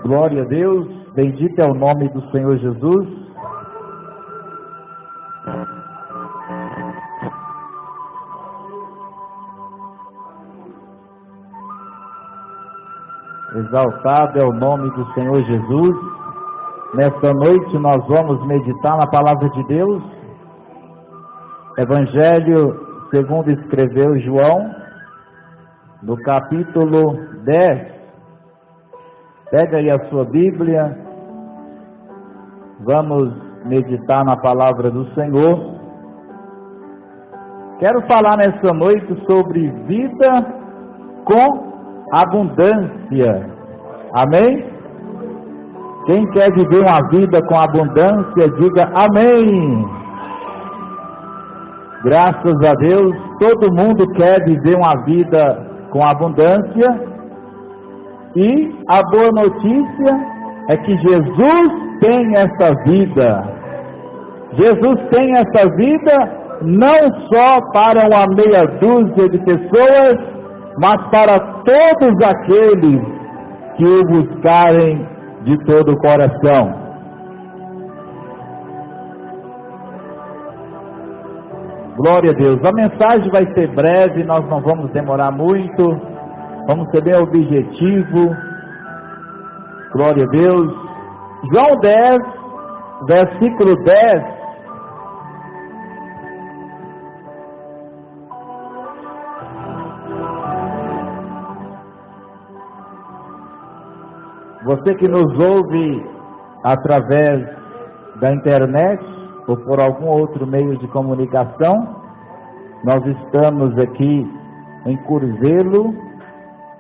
Glória a Deus, bendito é o nome do Senhor Jesus. Exaltado é o nome do Senhor Jesus. Nesta noite nós vamos meditar na palavra de Deus. Evangelho segundo escreveu João, no capítulo 10. Pega aí a sua Bíblia, vamos meditar na palavra do Senhor. Quero falar nessa noite sobre vida com abundância. Amém? Quem quer viver uma vida com abundância, diga amém. Graças a Deus, todo mundo quer viver uma vida com abundância. E a boa notícia é que Jesus tem essa vida. Jesus tem essa vida não só para uma meia dúzia de pessoas, mas para todos aqueles que o buscarem de todo o coração. Glória a Deus. A mensagem vai ser breve, nós não vamos demorar muito. Vamos ser bem objetivo. Glória a Deus. João 10, versículo 10. Você que nos ouve através da internet ou por algum outro meio de comunicação, nós estamos aqui em Curzelo,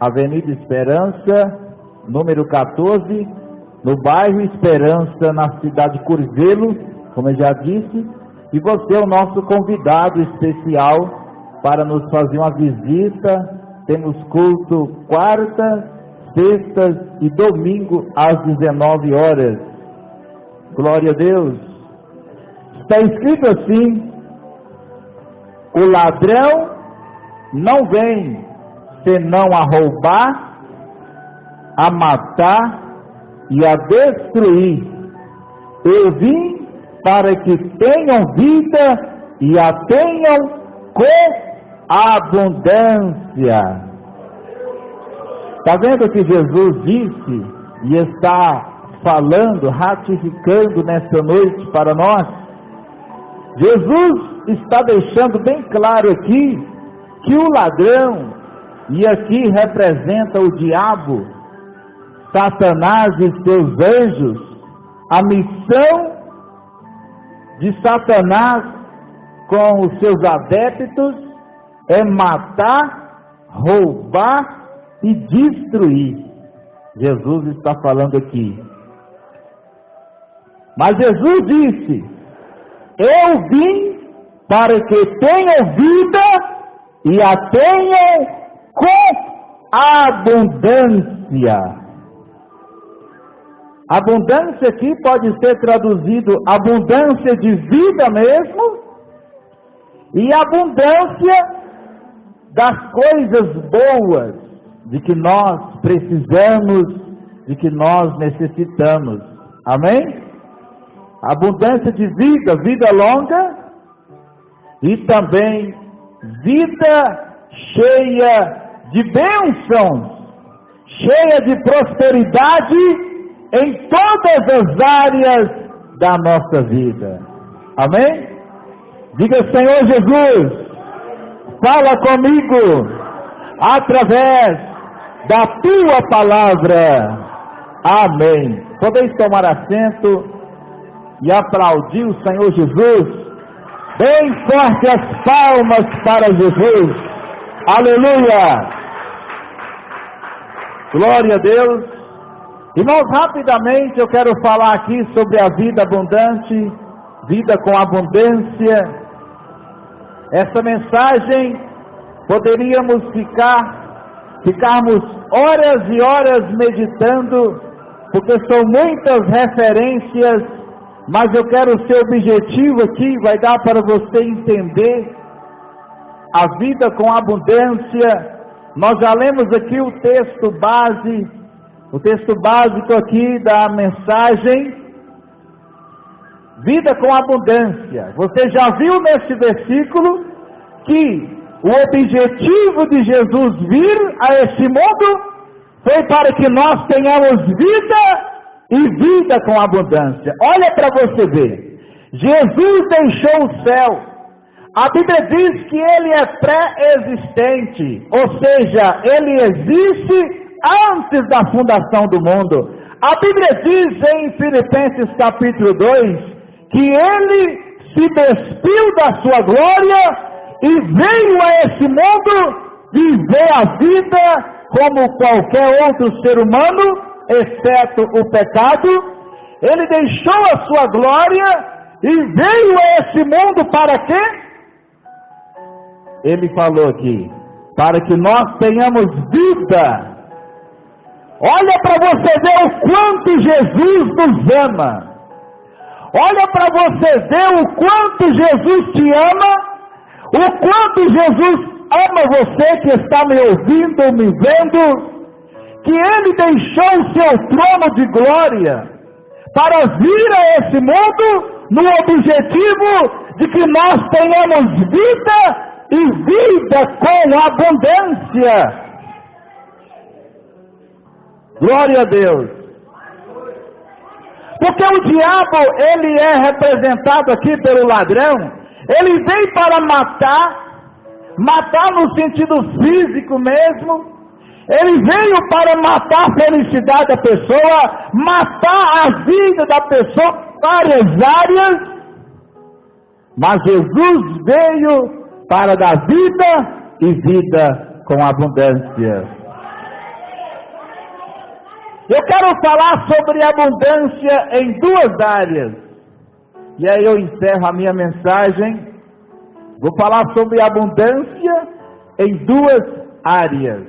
Avenida Esperança, número 14, no bairro Esperança, na cidade de Curzelo, como eu já disse, e você é o nosso convidado especial para nos fazer uma visita. Temos culto quarta, sextas e domingo às 19 horas. Glória a Deus. Está escrito assim: o ladrão não vem senão a roubar, a matar e a destruir. Eu vim para que tenham vida e a tenham com abundância. Está vendo o que Jesus disse e está falando, ratificando nesta noite para nós? Jesus está deixando bem claro aqui que o ladrão, e aqui representa o diabo, Satanás e seus anjos, a missão de Satanás com os seus adeptos é matar, roubar e destruir. Jesus está falando aqui. Mas Jesus disse: eu vim para que tenham vida e a tenham com abundância. Abundância aqui pode ser traduzido abundância de vida mesmo, e abundância das coisas boas de que nós precisamos, de que nós necessitamos. Amém? Abundância de vida, vida longa, e também vida cheia de bênçãos, cheia de prosperidade em todas as áreas da nossa vida. Amém? Diga: Senhor Jesus, fala comigo através da tua palavra. Amém. Podeis tomar assento e aplaudir o Senhor Jesus. Bem forte as palmas para Jesus. Aleluia! Glória a Deus. Irmãos, rapidamente eu quero falar aqui sobre a vida abundante, vida com abundância. Essa mensagem poderíamos ficarmos horas e horas meditando, porque são muitas referências, mas eu quero ser objetivo aqui, vai dar para você entender a vida com abundância. Nós já lemos aqui o texto base, O texto básico aqui da mensagem, vida com abundância. Você já viu nesse versículo que o objetivo de Jesus vir a esse mundo foi para que nós tenhamos vida e vida com abundância. Olha para você ver. Jesus deixou o céu. A Bíblia diz que ele é pré-existente, ou seja, ele existe antes da fundação do mundo. A Bíblia diz em Filipenses capítulo 2, que ele se despiu da sua glória e veio a esse mundo viver a vida como qualquer outro ser humano, exceto o pecado. Ele deixou a sua glória e veio a esse mundo para quê? Ele falou aqui, para que nós tenhamos vida. Olha para você ver o quanto Jesus nos ama. Olha para você ver o quanto Jesus te ama, o quanto Jesus ama você que está me ouvindo, me vendo, que Ele deixou o seu trono de glória para vir a esse mundo no objetivo de que nós tenhamos vida e vida com abundância. Glória a Deus. Porque o diabo, ele é representado aqui pelo ladrão. Ele vem para matar no sentido físico mesmo. Ele veio para matar a felicidade da pessoa, matar a vida da pessoa em várias áreas. Mas Jesus veio para dar vida e vida com abundância. Eu quero falar sobre abundância em duas áreas. E aí eu encerro a minha mensagem. Vou falar sobre abundância em duas áreas.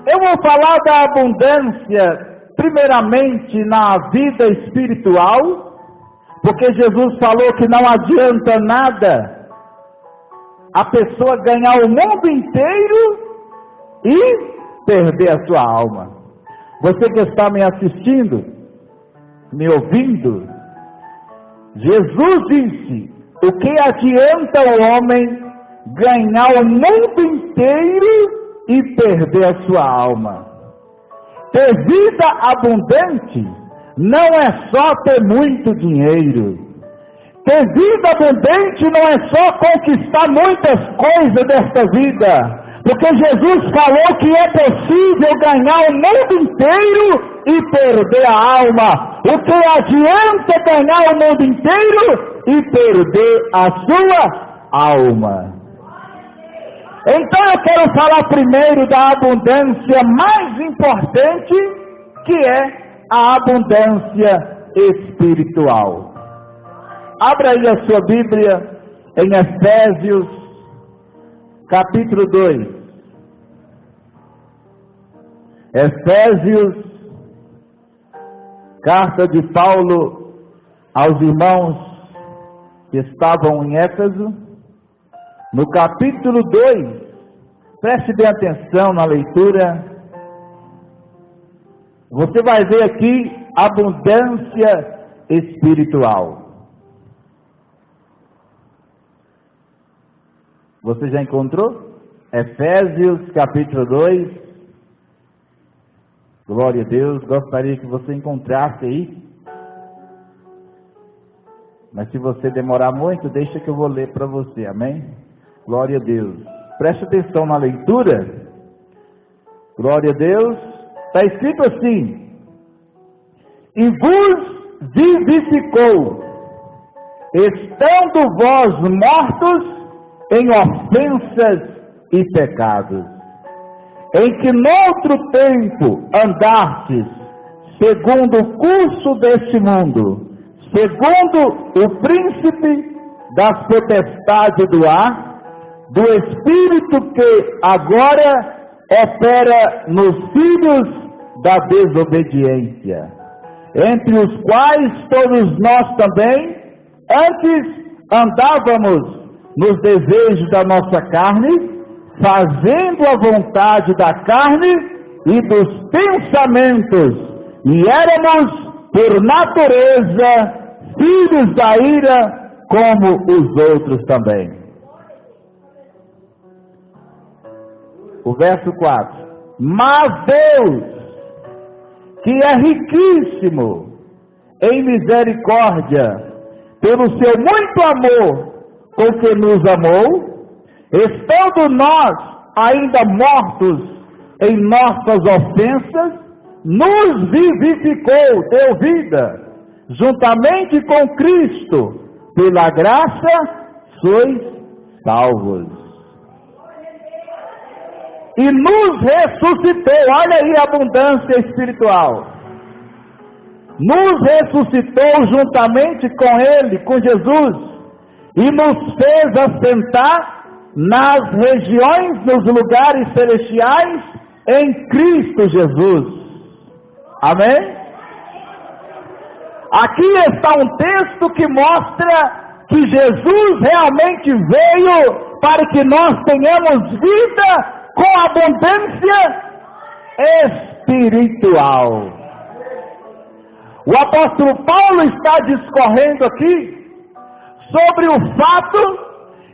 Eu vou falar da abundância, primeiramente, na vida espiritual, porque Jesus falou que não adianta nada a pessoa ganhar o mundo inteiro e perder a sua alma. Você que está me assistindo, me ouvindo, Jesus disse: o que adianta o homem ganhar o mundo inteiro e perder a sua alma? Ter vida abundante não é só ter muito dinheiro. Ter vida abundante não é só conquistar muitas coisas desta vida. Porque Jesus falou que é possível ganhar o mundo inteiro e perder a alma. O que adianta ganhar o mundo inteiro e perder a sua alma? Então eu quero falar primeiro da abundância mais importante, que é a abundância espiritual. Abra aí a sua Bíblia em Efésios capítulo 2. Efésios, carta de Paulo aos irmãos que estavam em Éfeso, no capítulo 2, preste bem atenção na leitura. Você vai ver aqui abundância espiritual. Você já encontrou? Efésios capítulo 2. Glória a Deus, gostaria que você encontrasse aí. Mas se você demorar muito, deixa que eu vou ler para você, amém? Glória a Deus. Preste atenção na leitura. Glória a Deus. Está escrito assim: e vos vivificou, estando vós mortos em ofensas e pecados, em que noutro tempo andastes segundo o curso deste mundo, segundo o príncipe das potestades do ar, do espírito que agora opera nos filhos da desobediência, entre os quais todos nós também antes andávamos nos desejos da nossa carne, fazendo a vontade da carne e dos pensamentos, e éramos, por natureza, filhos da ira, como os outros também. O verso 4. Mas Deus, que é riquíssimo em misericórdia, pelo seu muito amor com que nos amou, estando nós ainda mortos em nossas ofensas, nos vivificou, deu vida, juntamente com Cristo, pela graça sois salvos. E nos ressuscitou, olha aí a abundância espiritual. Nos ressuscitou juntamente com Ele, com Jesus, e nos fez assentar nas regiões, nos lugares celestiais, em Cristo Jesus. Amém? Aqui está um texto que mostra que Jesus realmente veio para que nós tenhamos vida com abundância espiritual. O apóstolo Paulo está discorrendo aqui sobre o fato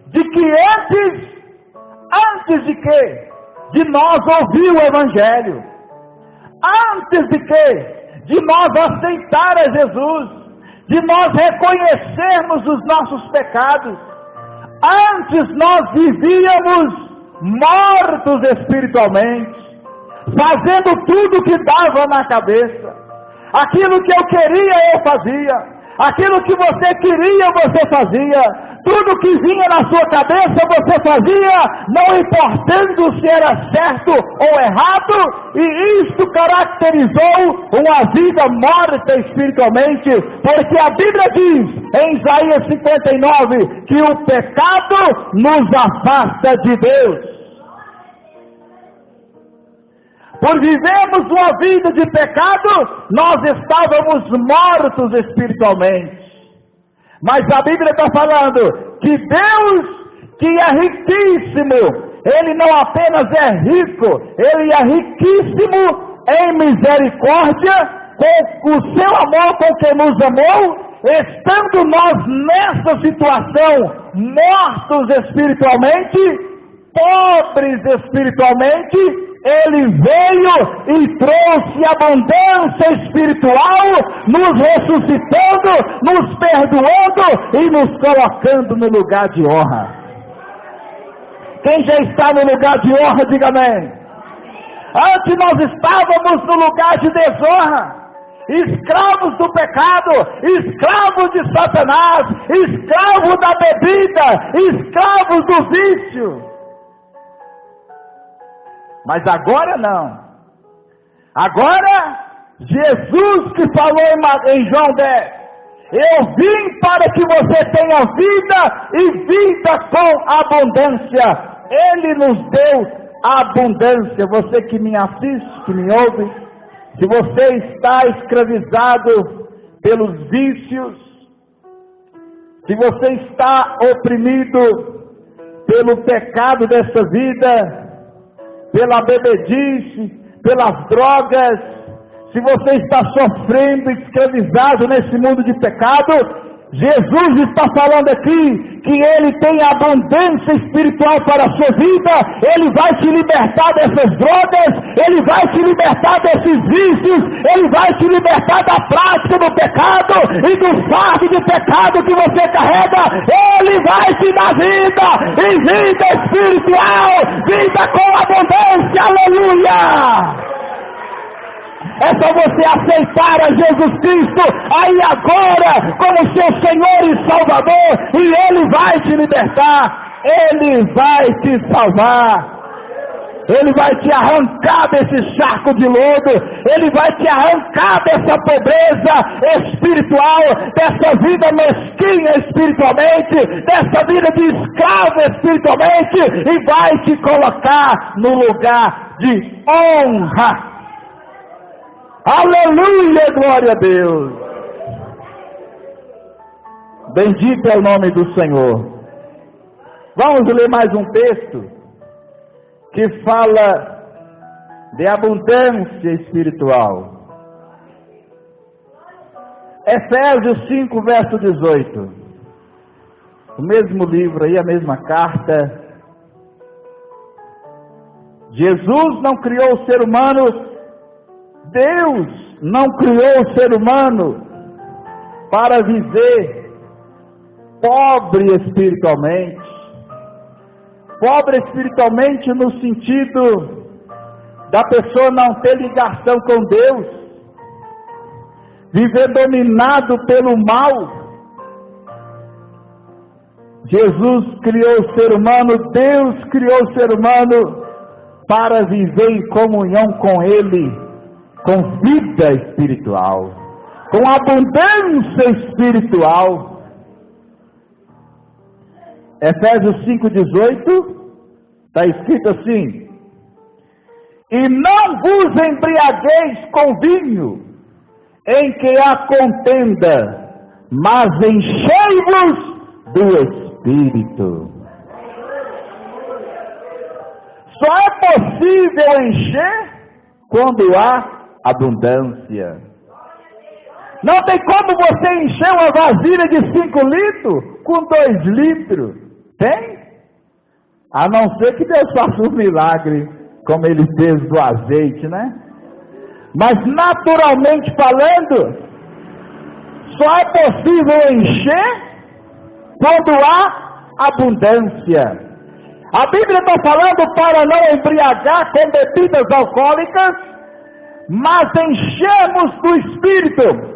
de que antes de quê? De nós ouvir o Evangelho, antes de quê? De nós aceitar a Jesus, de nós reconhecermos os nossos pecados, antes nós vivíamos mortos espiritualmente, fazendo tudo que dava na cabeça, aquilo que eu queria eu fazia, aquilo que você queria você fazia, tudo que vinha na sua cabeça você fazia, não importando se era certo ou errado, e isto caracterizou uma vida morta espiritualmente, porque a Bíblia diz em Isaías 59 que o pecado nos afasta de Deus. Por vivermos uma vida de pecado, nós estávamos mortos espiritualmente. Mas a Bíblia está falando que Deus, que é riquíssimo, Ele não apenas é rico, Ele é riquíssimo em misericórdia, com o seu amor com que nos amou, estando nós nessa situação, mortos espiritualmente, pobres espiritualmente, Ele veio e trouxe abundância espiritual, nos ressuscitando, nos perdoando e nos colocando no lugar de honra. Quem já está no lugar de honra, diga amém. Antes nós estávamos no lugar de desonra, escravos do pecado, escravos de Satanás, escravos da bebida, escravos do vício. Mas agora não. Agora, Jesus que falou em João 10, eu vim para que você tenha vida e vida com abundância. Ele nos deu abundância. Você que me assiste, que me ouve, se você está escravizado pelos vícios, se você está oprimido pelo pecado dessa vida, pela bebedice, pelas drogas, se você está sofrendo, escravizado nesse mundo de pecado, Jesus está falando aqui que Ele tem abundância espiritual para a sua vida. Ele vai te libertar dessas drogas, Ele vai te libertar desses vícios, Ele vai te libertar da prática do pecado e do fardo de pecado que você carrega. Ele vai te dar vida, e vida espiritual, vida com abundância, aleluia! É só você aceitar a Jesus Cristo aí agora como seu Senhor e Salvador, e Ele vai te libertar, Ele vai te salvar, Ele vai te arrancar desse charco de lodo, Ele vai te arrancar dessa pobreza espiritual, dessa vida mesquinha espiritualmente, dessa vida de escravo espiritualmente, e vai te colocar no lugar de honra. Aleluia, glória a Deus. Bendito é o nome do Senhor. Vamos ler mais um texto que fala de abundância espiritual. Efésios 5, verso 18. O mesmo livro aí, a mesma carta. Jesus não criou o ser humano, Deus não criou o ser humano para viver pobre espiritualmente. Pobre espiritualmente no sentido da pessoa não ter ligação com Deus, viver dominado pelo mal. Jesus criou o ser humano, Deus criou o ser humano para viver em comunhão com Ele, com vida espiritual, com abundância espiritual. Efésios 5,18, está escrito assim: e não vos embriagueis com vinho, em que há contenda, mas enchei-vos do Espírito. Só é possível encher quando há abundância. Não tem como você encher uma vasilha de 5 litros com 2 litros. Tem? A não ser que Deus faça um milagre, como Ele fez do azeite, né? Mas naturalmente falando, só é possível encher quando há abundância. A Bíblia está falando para não embriagar com bebidas alcoólicas, mas enchermos do Espírito.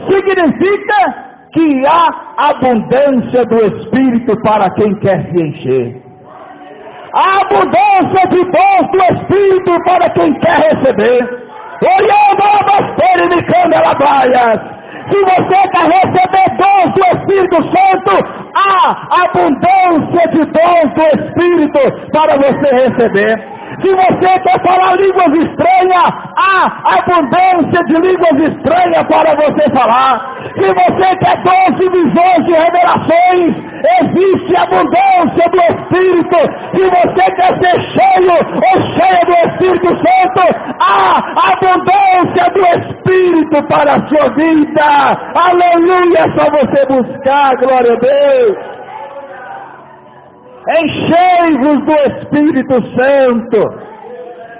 Significa que há abundância do Espírito para quem quer se encher. Há abundância de dons do Espírito para quem quer receber. Se você quer receber dons do Espírito Santo, há abundância de dons do Espírito para você receber. Se você quer falar línguas estranhas, há abundância de línguas estranhas para você falar. Se você quer dons de visões, de revelações, existe abundância do Espírito. Se você quer ser cheio ou cheia do Espírito Santo, há abundância do Espírito para a sua vida. Aleluia, é só você buscar, glória a Deus. Enchei-vos do Espírito Santo.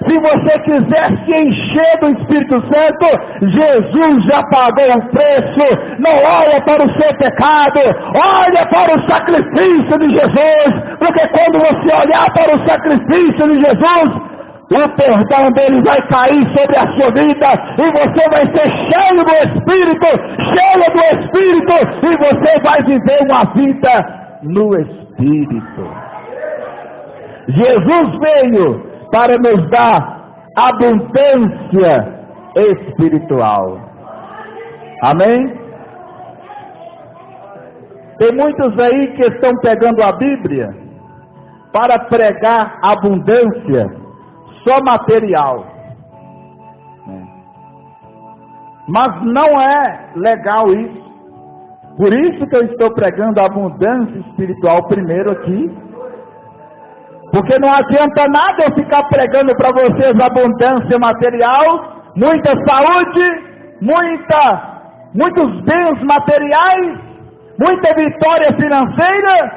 Se você quiser se encher do Espírito Santo, Jesus já pagou o preço. Não olha para o seu pecado, olha para o sacrifício de Jesus, porque quando você olhar para o sacrifício de Jesus, o perdão dele vai cair sobre a sua vida, e você vai ser cheio do Espírito, cheio do Espírito, e você vai viver uma vida no Espírito. Jesus veio para nos dar abundância espiritual. Amém? Tem muitos aí que estão pegando a Bíblia para pregar abundância só material. Mas não é legal isso. Por isso que eu estou pregando a abundância espiritual primeiro aqui. Porque não adianta nada eu ficar pregando para vocês abundância material, muita saúde, muitos bens materiais, muita vitória financeira,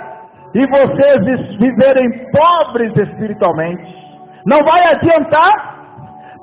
e vocês viverem pobres espiritualmente. Não vai adiantar.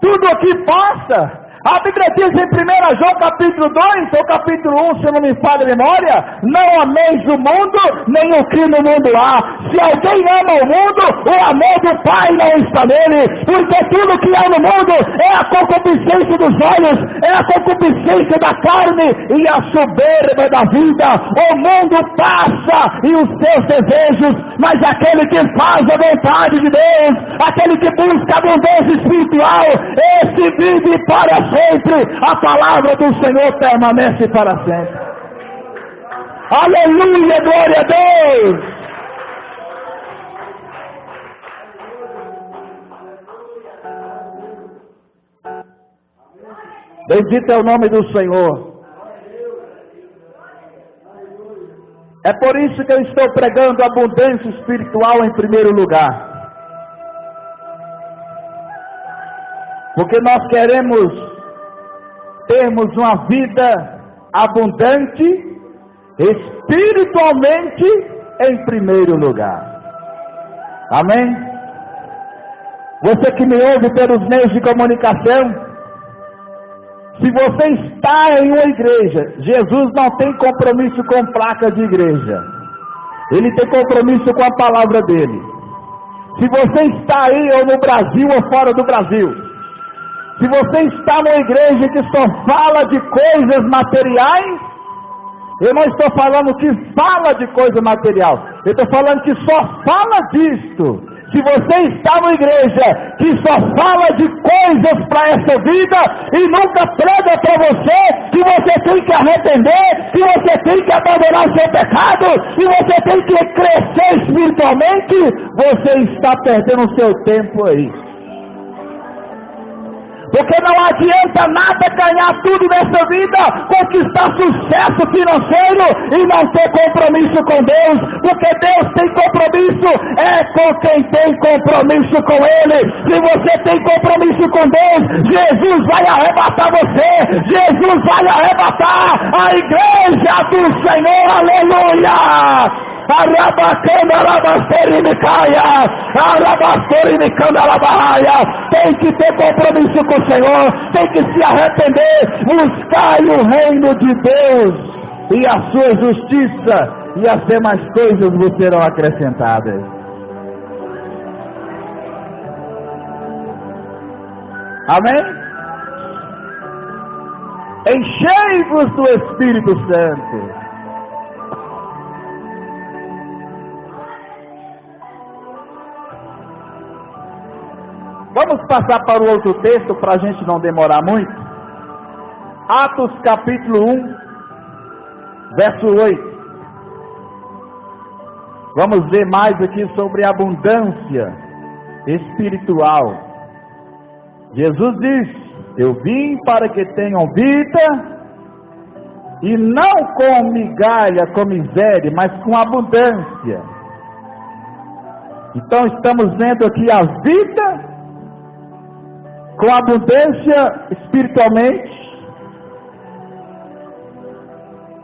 Tudo aqui passa. A Bíblia diz em 1 João capítulo 2 ou capítulo 1, se não me falha a memória: não ameis o mundo, nem o que no mundo há. Se alguém ama o mundo, o amor do Pai não está nele, porque tudo que há no mundo é a concupiscência dos olhos, é a concupiscência da carne e a soberba da vida. O mundo passa e os seus desejos, mas aquele que faz a vontade de Deus, aquele que busca a abundância espiritual, esse vive para sempre. A palavra do Senhor permanece para sempre. Aleluia, glória a Deus. Bendito é o nome do Senhor. É por isso que eu estou pregando abundância espiritual em primeiro lugar. porque nós queremos termos uma vida abundante, espiritualmente em primeiro lugar. Amém? Você que me ouve pelos meios de comunicação, se você está em uma igreja, Jesus não tem compromisso com placa de igreja. Ele tem compromisso com a palavra dele. Se você está aí, ou no Brasil ou fora do Brasil, se você está numa igreja que só fala de coisas materiais, eu não estou falando que fala de coisa material, eu estou falando que só fala disto. Se você está numa igreja que só fala de coisas para essa vida e nunca prega para você que você tem que arrepender, que você tem que abandonar o seu pecado, e você tem que crescer espiritualmente, você está perdendo o seu tempo aí. Porque não adianta nada ganhar tudo nessa vida, conquistar sucesso financeiro e não ter compromisso com Deus, porque Deus tem compromisso com quem tem compromisso com Ele. Se você tem compromisso com Deus, Jesus vai arrebatar você, Jesus vai arrebatar a igreja do Senhor, aleluia! Tem que ter compromisso com o Senhor, tem que se arrepender, buscar o reino de Deus e a sua justiça, e as demais coisas vos serão acrescentadas. Amém? Enchei-vos do Espírito Santo. Vamos passar para o outro texto para a gente não demorar muito. Atos capítulo 1, verso 8. Vamos ver mais aqui sobre a abundância espiritual. Jesus diz: eu vim para que tenham vida, e não com migalha, com miséria, mas com abundância. Então estamos vendo aqui a vida com abundância espiritualmente.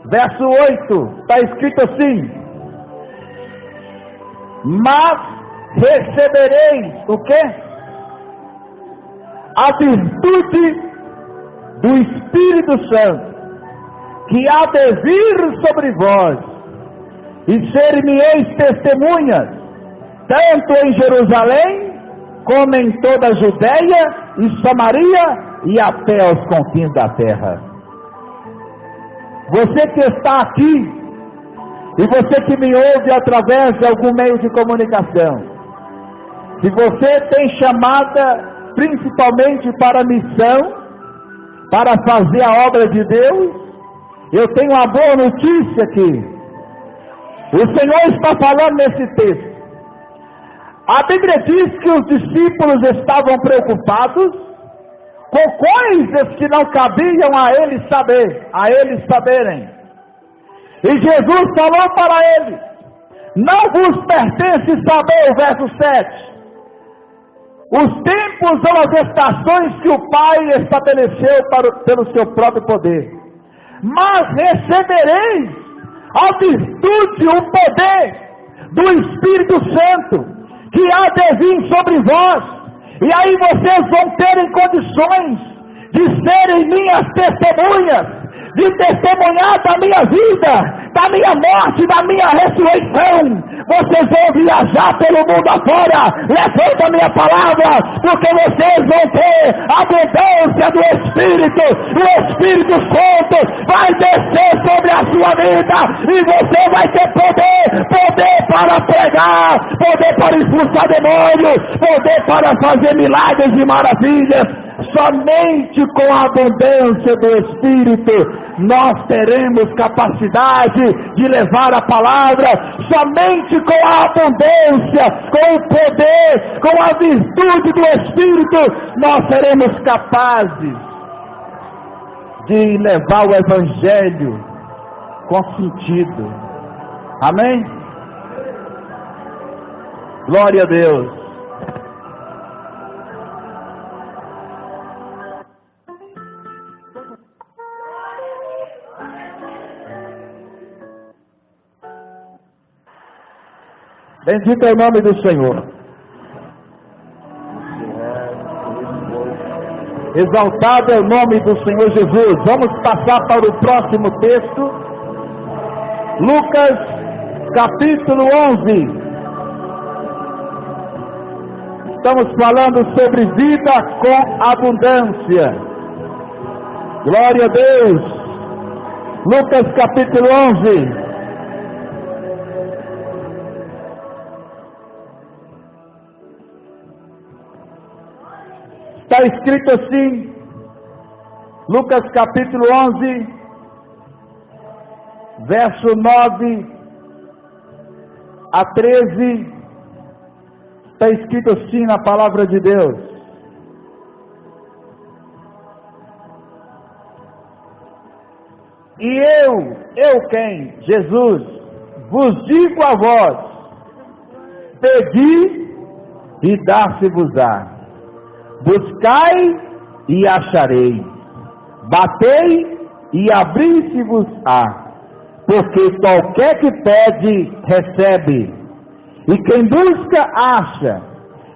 Verso 8, está escrito assim: mas recebereis o quê? A virtude do Espírito Santo, que há de vir sobre vós, e ser-me-eis testemunhas, tanto em Jerusalém, como em toda a Judeia e Samaria e até aos confins da terra. Você que está aqui, e você que me ouve através de algum meio de comunicação, se você tem chamada principalmente para a missão, para fazer a obra de Deus, eu tenho uma boa notícia aqui. O Senhor está falando nesse texto. A Bíblia diz que os discípulos estavam preocupados com coisas que não cabiam a eles saberem. E Jesus falou para eles: não vos pertence saber, o verso 7, os tempos ou as estações que o Pai estabeleceu pelo seu próprio poder, mas recebereis a virtude, o poder do Espírito Santo, que há de vir sobre vós, e aí vocês vão terem condições de serem minhas testemunhas, de testemunhar da minha vida, da minha morte, da minha ressurreição. Vocês vão viajar pelo mundo afora, levando a minha palavra, porque vocês vão ter a abundância do Espírito. O Espírito Santo vai descer sobre a sua vida, e você vai ter poder para pregar, poder para expulsar demônios, poder para fazer milagres e maravilhas. Somente com a abundância do Espírito nós teremos capacidade de levar a palavra. Somente com a abundância, com o poder, com a virtude do Espírito, nós seremos capazes de levar o Evangelho com sentido. Amém? Glória a Deus. Bendito é o nome do Senhor. Exaltado é o nome do Senhor Jesus. Vamos passar para o próximo texto. Lucas, capítulo 11. Estamos falando sobre vida com abundância. Glória a Deus. Lucas, capítulo 11. Está escrito assim, Lucas capítulo 11, verso 9 a 13, está escrito assim na palavra de Deus. E eu quem? Jesus, vos digo a vós, pedi e dar-se-vos-á. Buscai e acharei, batei e abri-se-vos-á, porque qualquer que pede, recebe, e quem busca, acha,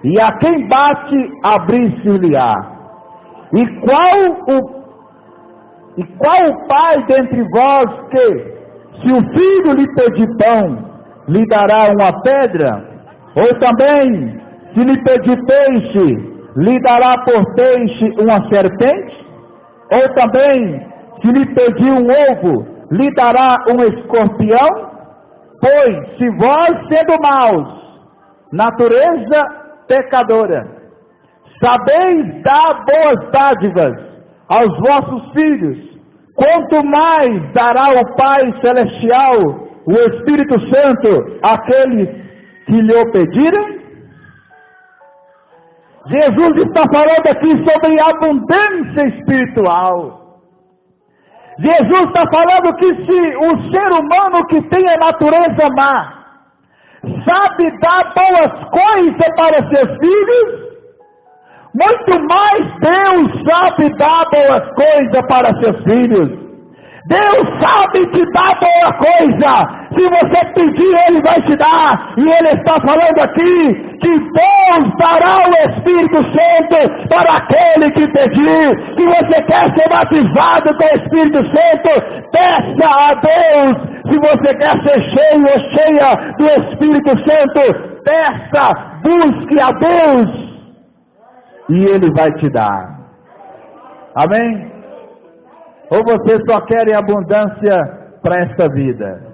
e a quem bate, abrir-se-lhe-á. E qual o pai dentre vós que, se o filho lhe pedir pão, lhe dará uma pedra? Ou também, se lhe pedir peixe, lhe dará por peixe uma serpente? Ou também, se lhe pedir um ovo, lhe dará um escorpião? Pois, se vós, sendo maus, natureza pecadora, sabeis dar boas dádivas aos vossos filhos, quanto mais dará o Pai Celestial, o Espírito Santo, àqueles que lhe o pedirem? Jesus está falando aqui sobre abundância espiritual. Jesus está falando que se o ser humano que tem a natureza má sabe dar boas coisas para seus filhos, muito mais Deus sabe dar boas coisas para seus filhos. Deus sabe te dar boa coisa. Se você pedir, Ele vai te dar. E Ele está falando aqui que Deus dará o Espírito Santo para aquele que pedir. Se você quer ser batizado com o Espírito Santo, peça a Deus. Se você quer ser cheio ou cheia do Espírito Santo, peça, busque a Deus. E Ele vai te dar. Amém? Ou você só quer abundância para esta vida?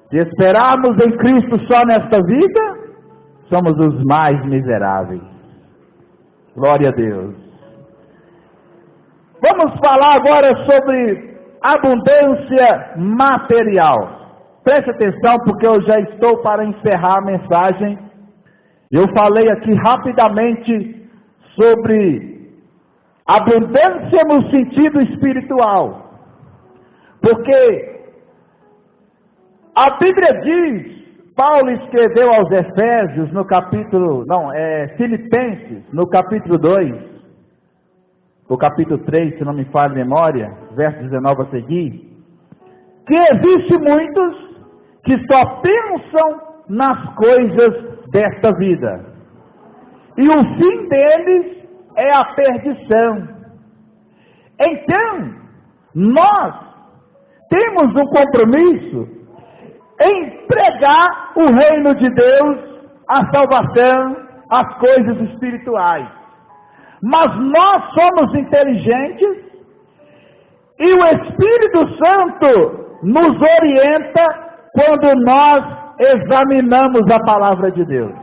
Se esperarmos em Cristo só nesta vida, somos os mais miseráveis. Glória a Deus. Vamos falar agora sobre abundância material. Preste atenção, porque eu já estou para encerrar a mensagem. Eu falei aqui rapidamente sobre abundância no sentido espiritual, porque a Bíblia diz, Paulo escreveu aos Efésios no capítulo, Filipenses, no capítulo 2, o capítulo 3, se não me falha a memória, verso 19 a seguir, que existe muitos que só pensam nas coisas desta vida, e o fim deles é a perdição. Então, nós temos um compromisso em pregar o reino de Deus, a salvação, as coisas espirituais. Mas nós somos inteligentes e o Espírito Santo nos orienta quando nós examinamos a palavra de Deus.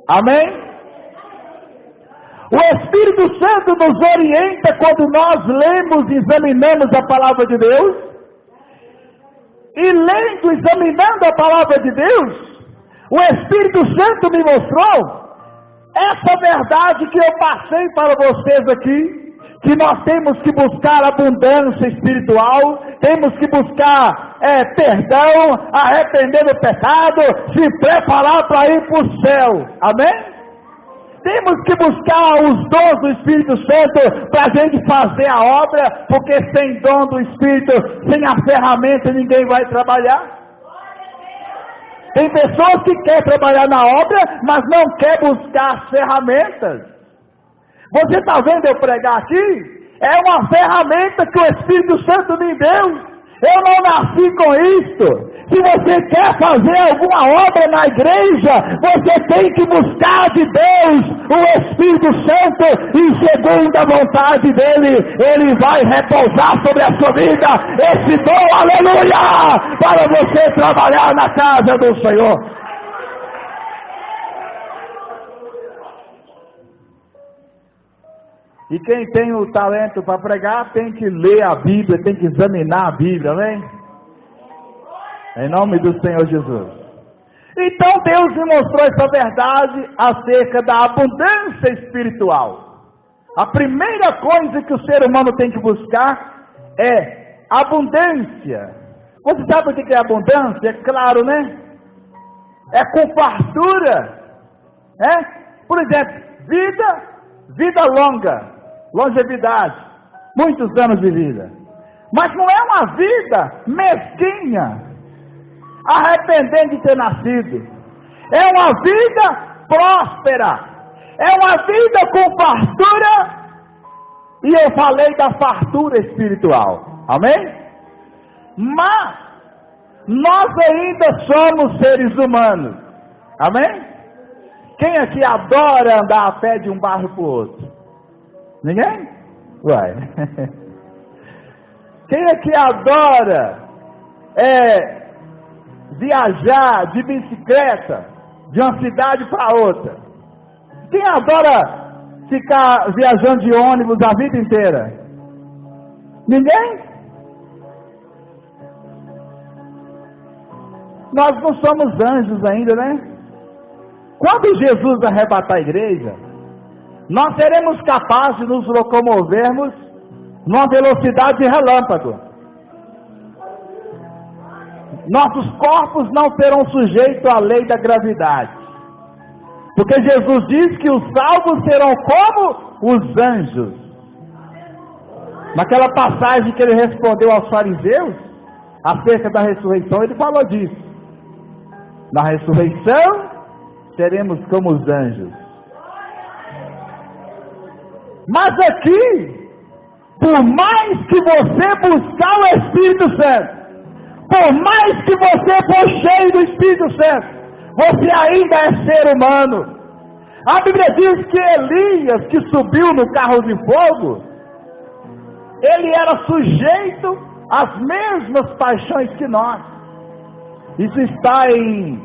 Amém? O Espírito Santo nos orienta quando nós lemos e examinamos a palavra de Deus. E lendo, examinando a palavra de Deus, o Espírito Santo me mostrou essa verdade que eu passei para vocês aqui, que nós temos que buscar abundância espiritual, temos que buscar perdão, arrepender do pecado, se preparar para ir para o céu. Amém? Temos que buscar os dons do Espírito Santo para a gente fazer a obra, porque sem dom do Espírito, sem a ferramenta, ninguém vai trabalhar. Tem pessoas que querem trabalhar na obra, mas não quer buscar as ferramentas. Você está vendo eu pregar aqui? É uma ferramenta que o Espírito Santo me deu. Eu não nasci com isto. Se você quer fazer alguma obra na igreja, você tem que buscar de Deus o Espírito Santo, e segundo a vontade dele, ele vai repousar sobre a sua vida esse dom, aleluia, para você trabalhar na casa do Senhor. E quem tem o talento para pregar tem que ler a Bíblia, tem que examinar a Bíblia, amém? Em nome do Senhor Jesus. Então Deus me mostrou essa verdade acerca da abundância espiritual. A primeira coisa que o ser humano tem que buscar é abundância. Você sabe o que é abundância? É claro, né? É com fartura, né? Por exemplo, vida longa, longevidade, muitos anos de vida. Mas não é uma vida mesquinha, arrependendo de ter nascido. É uma vida próspera, é uma vida com fartura, e eu falei da fartura espiritual, amém? Mas nós ainda somos seres humanos, amém? Quem aqui adora andar a pé de um bairro para o outro? Ninguém? Uai. Quem aqui adora viajar de bicicleta de uma cidade para outra? Quem adora ficar viajando de ônibus a vida inteira? Ninguém? Nós não somos anjos ainda, né? Quando Jesus arrebatar a igreja, nós seremos capazes de nos locomovermos numa velocidade de relâmpago. Nossos corpos não serão sujeitos à lei da gravidade. Porque Jesus diz que os salvos serão como os anjos. Naquela passagem que ele respondeu aos fariseus, acerca da ressurreição, ele falou disso. Na ressurreição, seremos como os anjos. Mas aqui, por mais que você buscar o Espírito Santo, por mais que você for cheio do Espírito Santo, você ainda é ser humano. A Bíblia diz que Elias, que subiu no carro de fogo, ele era sujeito às mesmas paixões que nós. Isso está em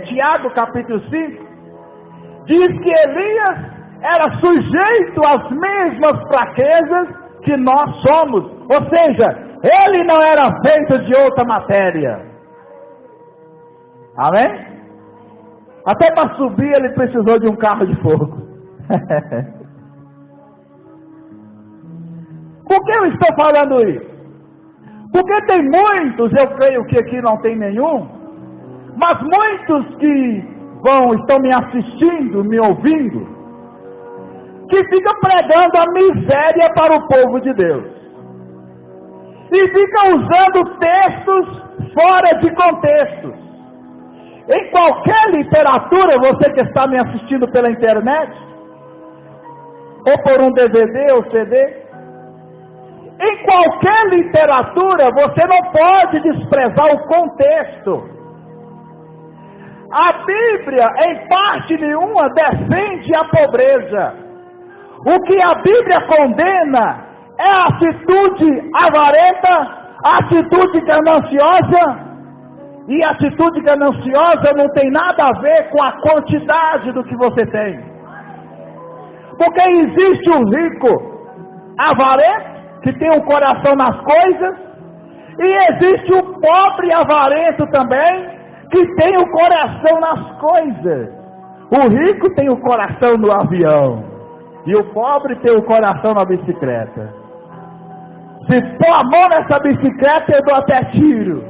Tiago capítulo 5. Diz que Elias era sujeito às mesmas fraquezas que nós somos. Ou seja, ele não era feito de outra matéria. Amém? Até para subir ele precisou de um carro de fogo. Por que eu estou falando isso? Porque tem muitos, eu creio que aqui não tem nenhum, mas muitos que estão me assistindo, me ouvindo, que ficam pregando a miséria para o povo de Deus. E ficam usando textos fora de contextos. Em qualquer literatura, você que está me assistindo pela internet, ou por um DVD ou CD, em qualquer literatura, você não pode desprezar o contexto. A Bíblia, em parte nenhuma, defende a pobreza. O que a Bíblia condena é a atitude avarenta, a atitude gananciosa. E a atitude gananciosa não tem nada a ver com a quantidade do que você tem. Porque existe o rico avarento, que tem um coração nas coisas, e existe o pobre avarento também, que tem o coração nas coisas. O rico tem o coração no avião, e o pobre tem o coração na bicicleta. Se pôr a mão nessa bicicleta, eu dou até tiro.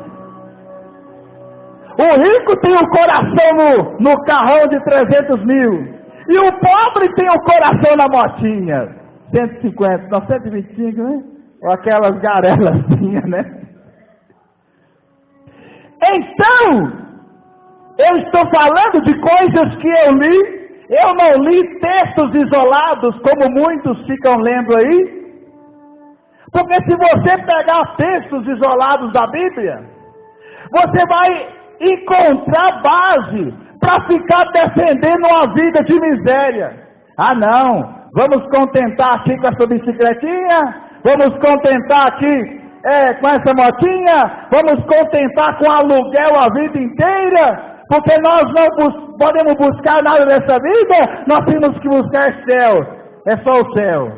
O rico tem o coração no carrão de 300 mil, e o pobre tem o coração na motinha. 150, não, 125, né? Ou aquelas garelazinhas, né? Então, Eu estou falando de coisas que eu li. Eu não li textos isolados, como muitos ficam lendo aí. Porque se você pegar textos isolados da Bíblia, você vai encontrar base para ficar defendendo uma vida de miséria. Ah não, vamos contentar aqui com essa bicicletinha, vamos contentar aqui com essa motinha, vamos contentar com aluguel a vida inteira, porque nós não podemos buscar nada dessa vida, nós temos que buscar céu, é só o céu.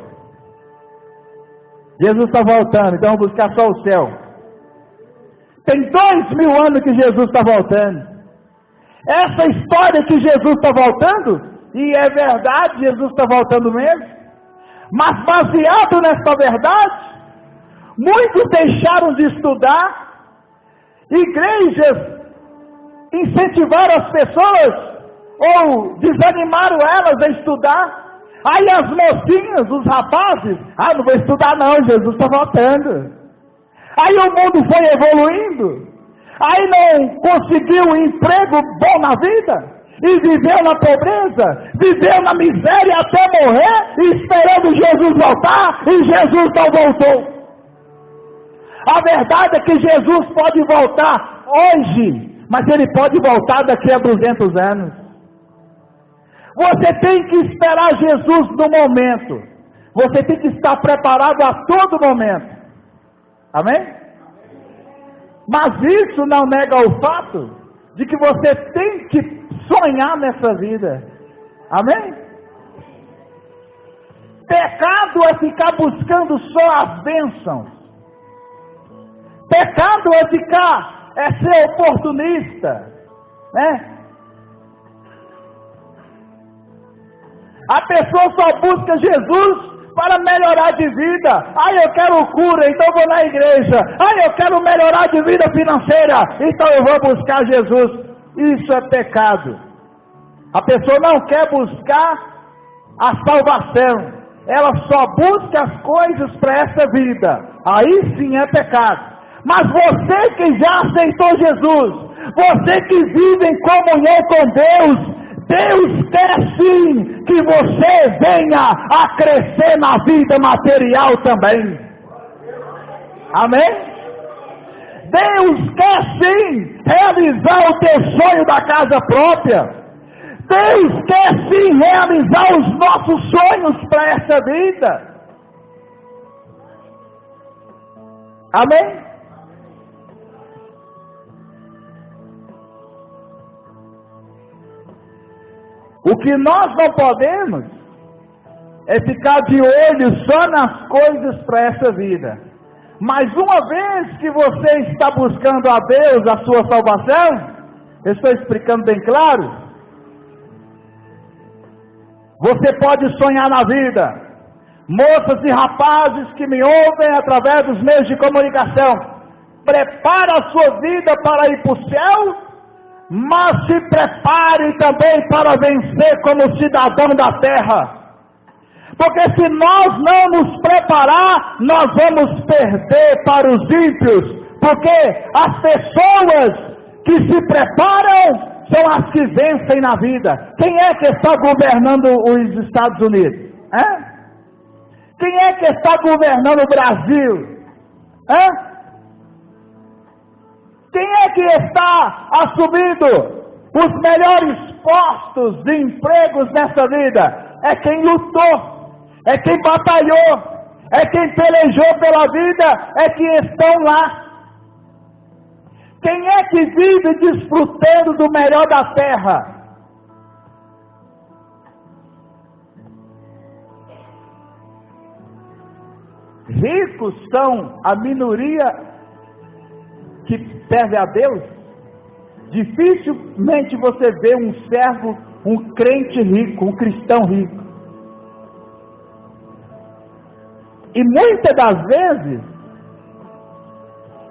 Jesus está voltando, então vamos buscar só o céu. Tem 2000 anos que Jesus está voltando. Essa história que Jesus está voltando, e é verdade, Jesus está voltando mesmo, mas baseado nessa verdade, muitos deixaram de estudar, igrejas incentivaram as pessoas, ou desanimaram elas a estudar. Aí as mocinhas, os rapazes, não vou estudar não, Jesus está voltando. Aí o mundo foi evoluindo, aí não conseguiu um emprego bom na vida, e viveu na pobreza, viveu na miséria até morrer, esperando Jesus voltar, e Jesus não voltou. A verdade é que Jesus pode voltar hoje, mas Ele pode voltar daqui a 200 anos. Você tem que esperar Jesus no momento. Você tem que estar preparado a todo momento. Amém? Mas isso não nega o fato de que você tem que sonhar nessa vida. Amém? Pecado é ficar buscando só as bênçãos. Pecado é ser oportunista, né? A pessoa só busca Jesus para melhorar de vida. Eu quero cura, então vou na igreja. Eu quero melhorar de vida financeira, então eu vou buscar Jesus. Isso é pecado. A pessoa não quer buscar a salvação. Ela só busca as coisas para essa vida. Aí sim é pecado. Mas você que já aceitou Jesus, você que vive em comunhão com Deus, Deus quer sim que você venha a crescer na vida material também. Amém? Deus quer sim realizar o teu sonho da casa própria. Deus quer sim realizar os nossos sonhos para essa vida. Amém? O que nós não podemos é ficar de olho só nas coisas para essa vida. Mas uma vez que você está buscando a Deus, a sua salvação, eu estou explicando bem claro, você pode sonhar na vida. Moças e rapazes que me ouvem através dos meios de comunicação, prepara a sua vida para ir para o céu, mas se prepare também para vencer como cidadão da terra. Porque se nós não nos preparar, nós vamos perder para os ímpios. Porque as pessoas que se preparam são as que vencem na vida. Quem é que está governando os Estados Unidos? Quem é que está governando o Brasil? Quem é que está assumindo os melhores postos de empregos nessa vida? É quem lutou, é quem batalhou, é quem pelejou pela vida, é que estão lá. Quem é que vive desfrutando do melhor da terra? Ricos são a minoria que serve a Deus. Dificilmente você vê um servo, um crente rico, um cristão rico. E muitas das vezes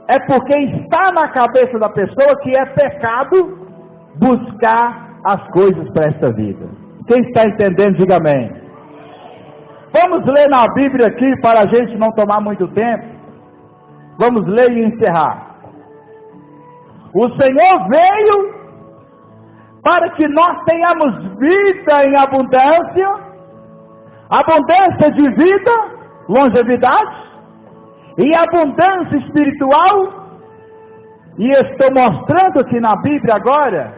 é porque está na cabeça da pessoa que é pecado buscar as coisas para esta vida. Quem está entendendo, diga amém. Vamos ler na Bíblia aqui para a gente não tomar muito tempo. Vamos ler e encerrar. O Senhor veio para que nós tenhamos vida em abundância, abundância de vida, longevidade, e abundância espiritual. E estou mostrando aqui na Bíblia agora,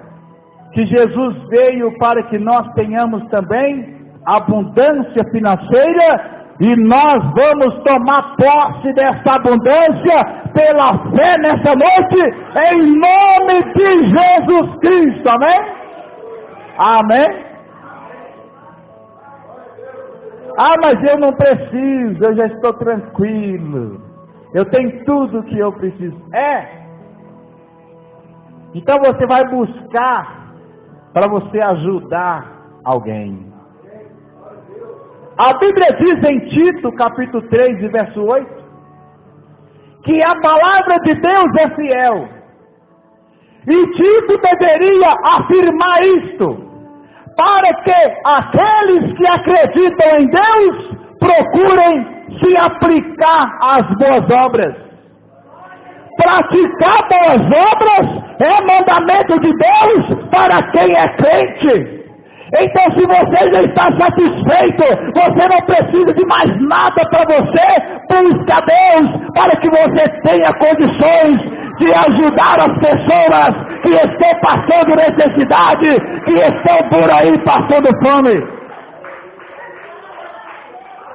que Jesus veio para que nós tenhamos também abundância financeira, e nós vamos tomar posse dessa abundância pela fé nessa noite, em nome de Jesus Cristo, amém? Amém? Ah, mas eu não preciso, eu já estou tranquilo, eu tenho tudo o que eu preciso. Então você vai buscar para você ajudar alguém. A Bíblia diz em Tito, capítulo 3, e verso 8, que a palavra de Deus é fiel. E Tito deveria afirmar isto, para que aqueles que acreditam em Deus procurem se aplicar às boas obras. Praticar boas obras é mandamento de Deus para quem é crente. Então, se você já está satisfeito, você não precisa de mais nada para você. Busca Deus para que você tenha condições de ajudar as pessoas que estão passando necessidade, que estão por aí passando fome.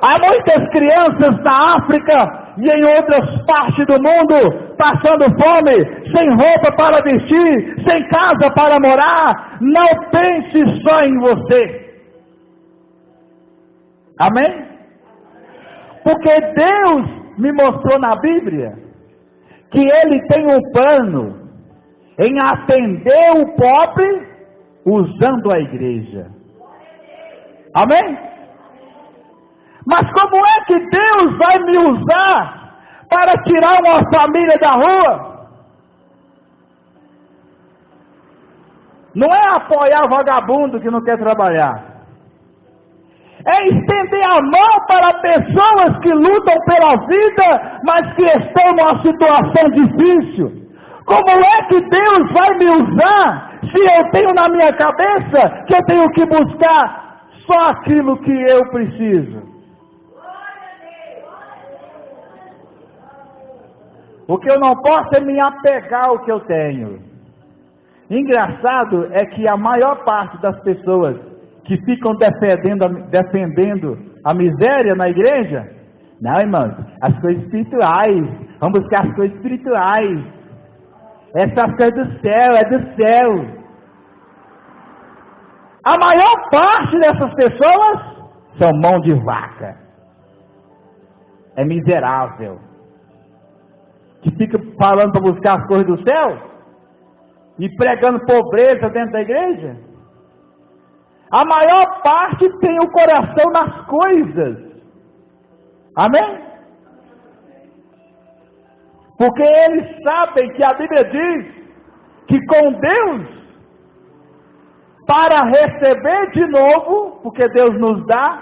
Há muitas crianças na África e em outras partes do mundo passando fome, sem roupa para vestir, sem casa para morar. Não pense só em você. Amém? Porque Deus me mostrou na Bíblia que Ele tem um plano em atender o pobre usando a igreja. Amém? Mas como é que Deus vai me usar para tirar uma família da rua? Não é apoiar vagabundo que não quer trabalhar. É estender a mão para pessoas que lutam pela vida, mas que estão numa situação difícil. Como é que Deus vai me usar se eu tenho na minha cabeça que eu tenho que buscar só aquilo que eu preciso? O que eu não posso é me apegar ao que eu tenho. Engraçado é que a maior parte das pessoas que ficam defendendo a miséria na igreja, não, irmãos, as coisas espirituais, vamos buscar as coisas espirituais. Essas coisas do céu, é do céu. A maior parte dessas pessoas são mão de vaca. É miserável. Que fica falando para buscar as coisas do céu e pregando pobreza dentro da igreja. A maior parte tem o coração nas coisas. Amém? Porque eles sabem que a Bíblia diz que com Deus, para receber de novo, porque Deus nos dá,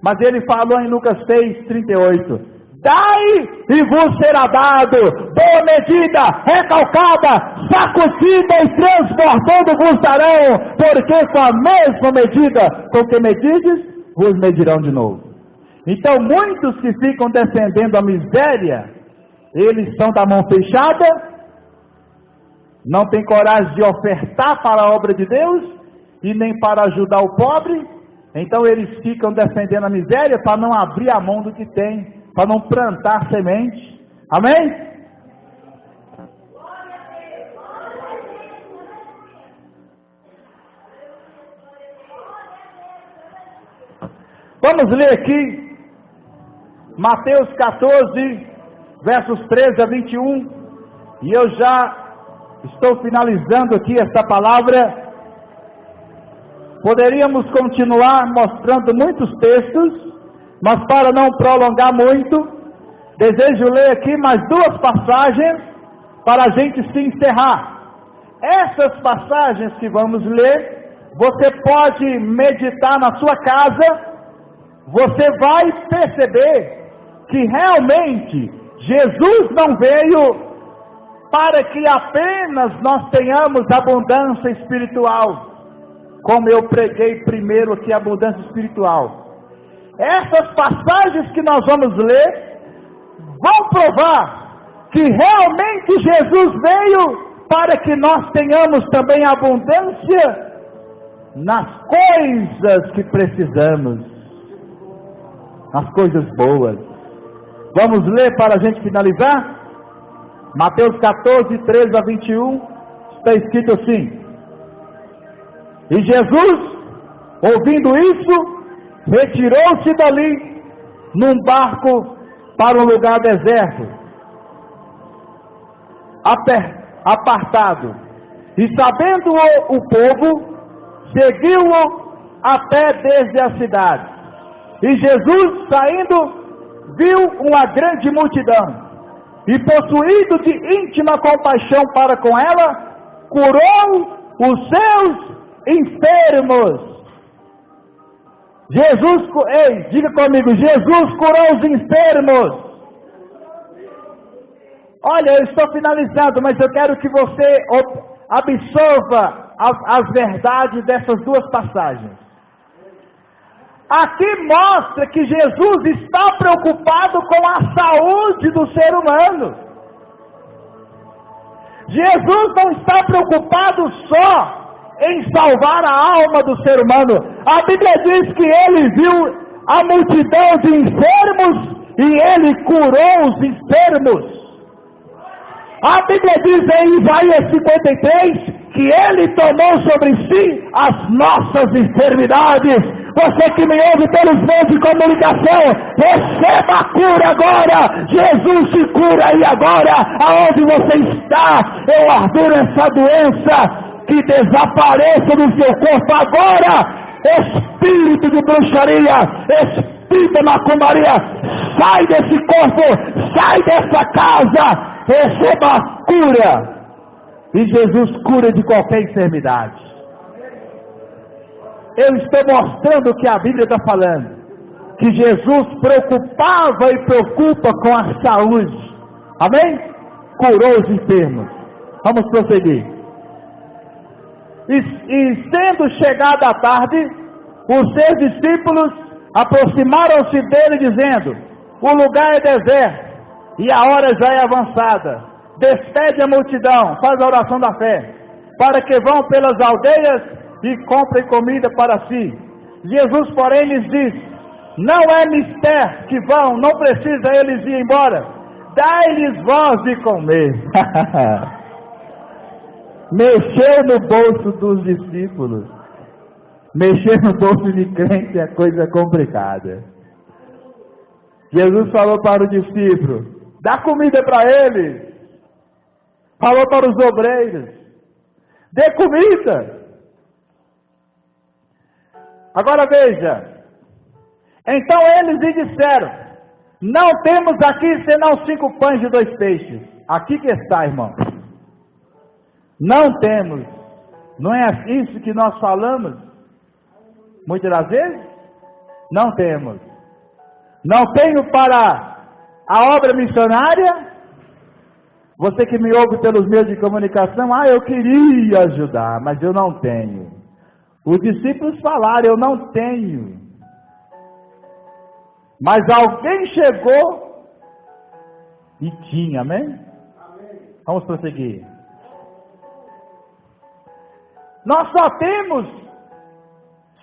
mas ele falou em Lucas 6:38, dai e vos será dado, boa medida, recalcada, sacudida e transbordando vos darão, porque com a mesma medida com que medides, vos medirão de novo. Então muitos que ficam defendendo a miséria, eles são da mão fechada, não têm coragem de ofertar para a obra de Deus, e nem para ajudar o pobre. Então eles ficam defendendo a miséria para não abrir a mão do que tem, para não plantar semente. Amém? Vamos ler aqui Mateus 14, versos 13 a 21, e eu já estou finalizando aqui esta palavra. Poderíamos continuar mostrando muitos textos, mas para não prolongar muito, desejo ler aqui mais duas passagens para a gente se encerrar. Essas passagens que vamos ler, você pode meditar na sua casa, você vai perceber que realmente Jesus não veio para que apenas nós tenhamos abundância espiritual. Como eu preguei primeiro aqui, abundância espiritual. Essas passagens que nós vamos ler vão provar que realmente Jesus veio para que nós tenhamos também abundância nas coisas que precisamos, nas coisas boas. Vamos ler para a gente finalizar? Mateus 14, 13 a 21, está escrito assim: E Jesus, ouvindo isso, retirou-se dali num barco para um lugar deserto, apartado. E sabendo o povo, seguiu-o a pé desde a cidade. E Jesus, saindo, viu uma grande multidão, e possuído de íntima compaixão para com ela, curou os seus enfermos. Diga comigo, Jesus curou os enfermos. Olha, eu estou finalizando, mas eu quero que você absorva as verdades dessas duas passagens. Aqui mostra que Jesus está preocupado com a saúde do ser humano. Jesus não está preocupado só em salvar a alma do ser humano. A Bíblia diz que ele viu a multidão de enfermos e ele curou os enfermos. A Bíblia diz em Isaías 53 que ele tomou sobre si as nossas enfermidades. Você que me ouve pelos meios de comunicação, receba a cura agora. Jesus te cura aí agora, aonde você está. Eu ordeno essa doença que desapareça do seu corpo agora. Espírito de bruxaria, espírito de macumbaria, sai desse corpo, sai dessa casa. Receba a cura. E Jesus cura de qualquer enfermidade. Eu estou mostrando o que a Bíblia está falando. Que Jesus preocupava e preocupa com a saúde. Amém? Curou os enfermos. Vamos prosseguir. E sendo chegada a tarde, os seus discípulos aproximaram-se dele dizendo: o lugar é deserto e a hora já é avançada. Despede a multidão, faz a oração da fé, para que vão pelas aldeias e comprem comida para si. Jesus, porém, lhes disse: não é mister que vão, não precisa eles ir embora. Dai-lhes vós de comer. Mexer no bolso dos discípulos. Mexer no bolso de crente é coisa complicada. Jesus falou para o discípulo: dá comida para eles. Falou para os obreiros: dê comida. Agora veja. Então eles lhe disseram: não temos aqui senão 5 pães e 2 peixes. Aqui que está, irmão. Não temos. Não é isso que nós falamos muitas das vezes? Não temos. Não tenho para a obra missionária. Você que me ouve pelos meios de comunicação: eu queria ajudar, mas eu não tenho. Os discípulos falaram: eu não tenho. Mas alguém chegou e tinha, amém? Vamos prosseguir. Nós só temos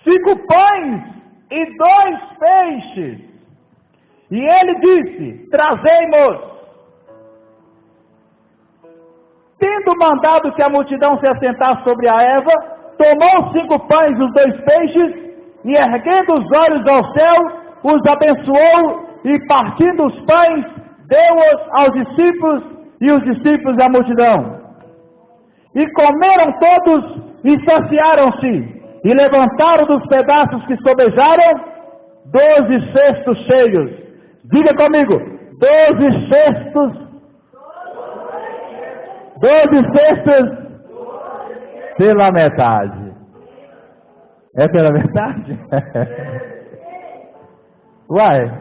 5 pães e 2 peixes. E ele disse: trazei-mos. Tendo mandado que a multidão se assentasse sobre a erva, tomou 5 pães e os 2 peixes, e erguendo os olhos ao céu, os abençoou, e partindo os pães, deu-os aos discípulos, e os discípulos à multidão. E comeram todos, e saciaram-se, e levantaram dos pedaços que sobejaram 12 cestos cheios. Diga comigo: 12 cestos. 12 cestos pela metade. É pela metade? Uai.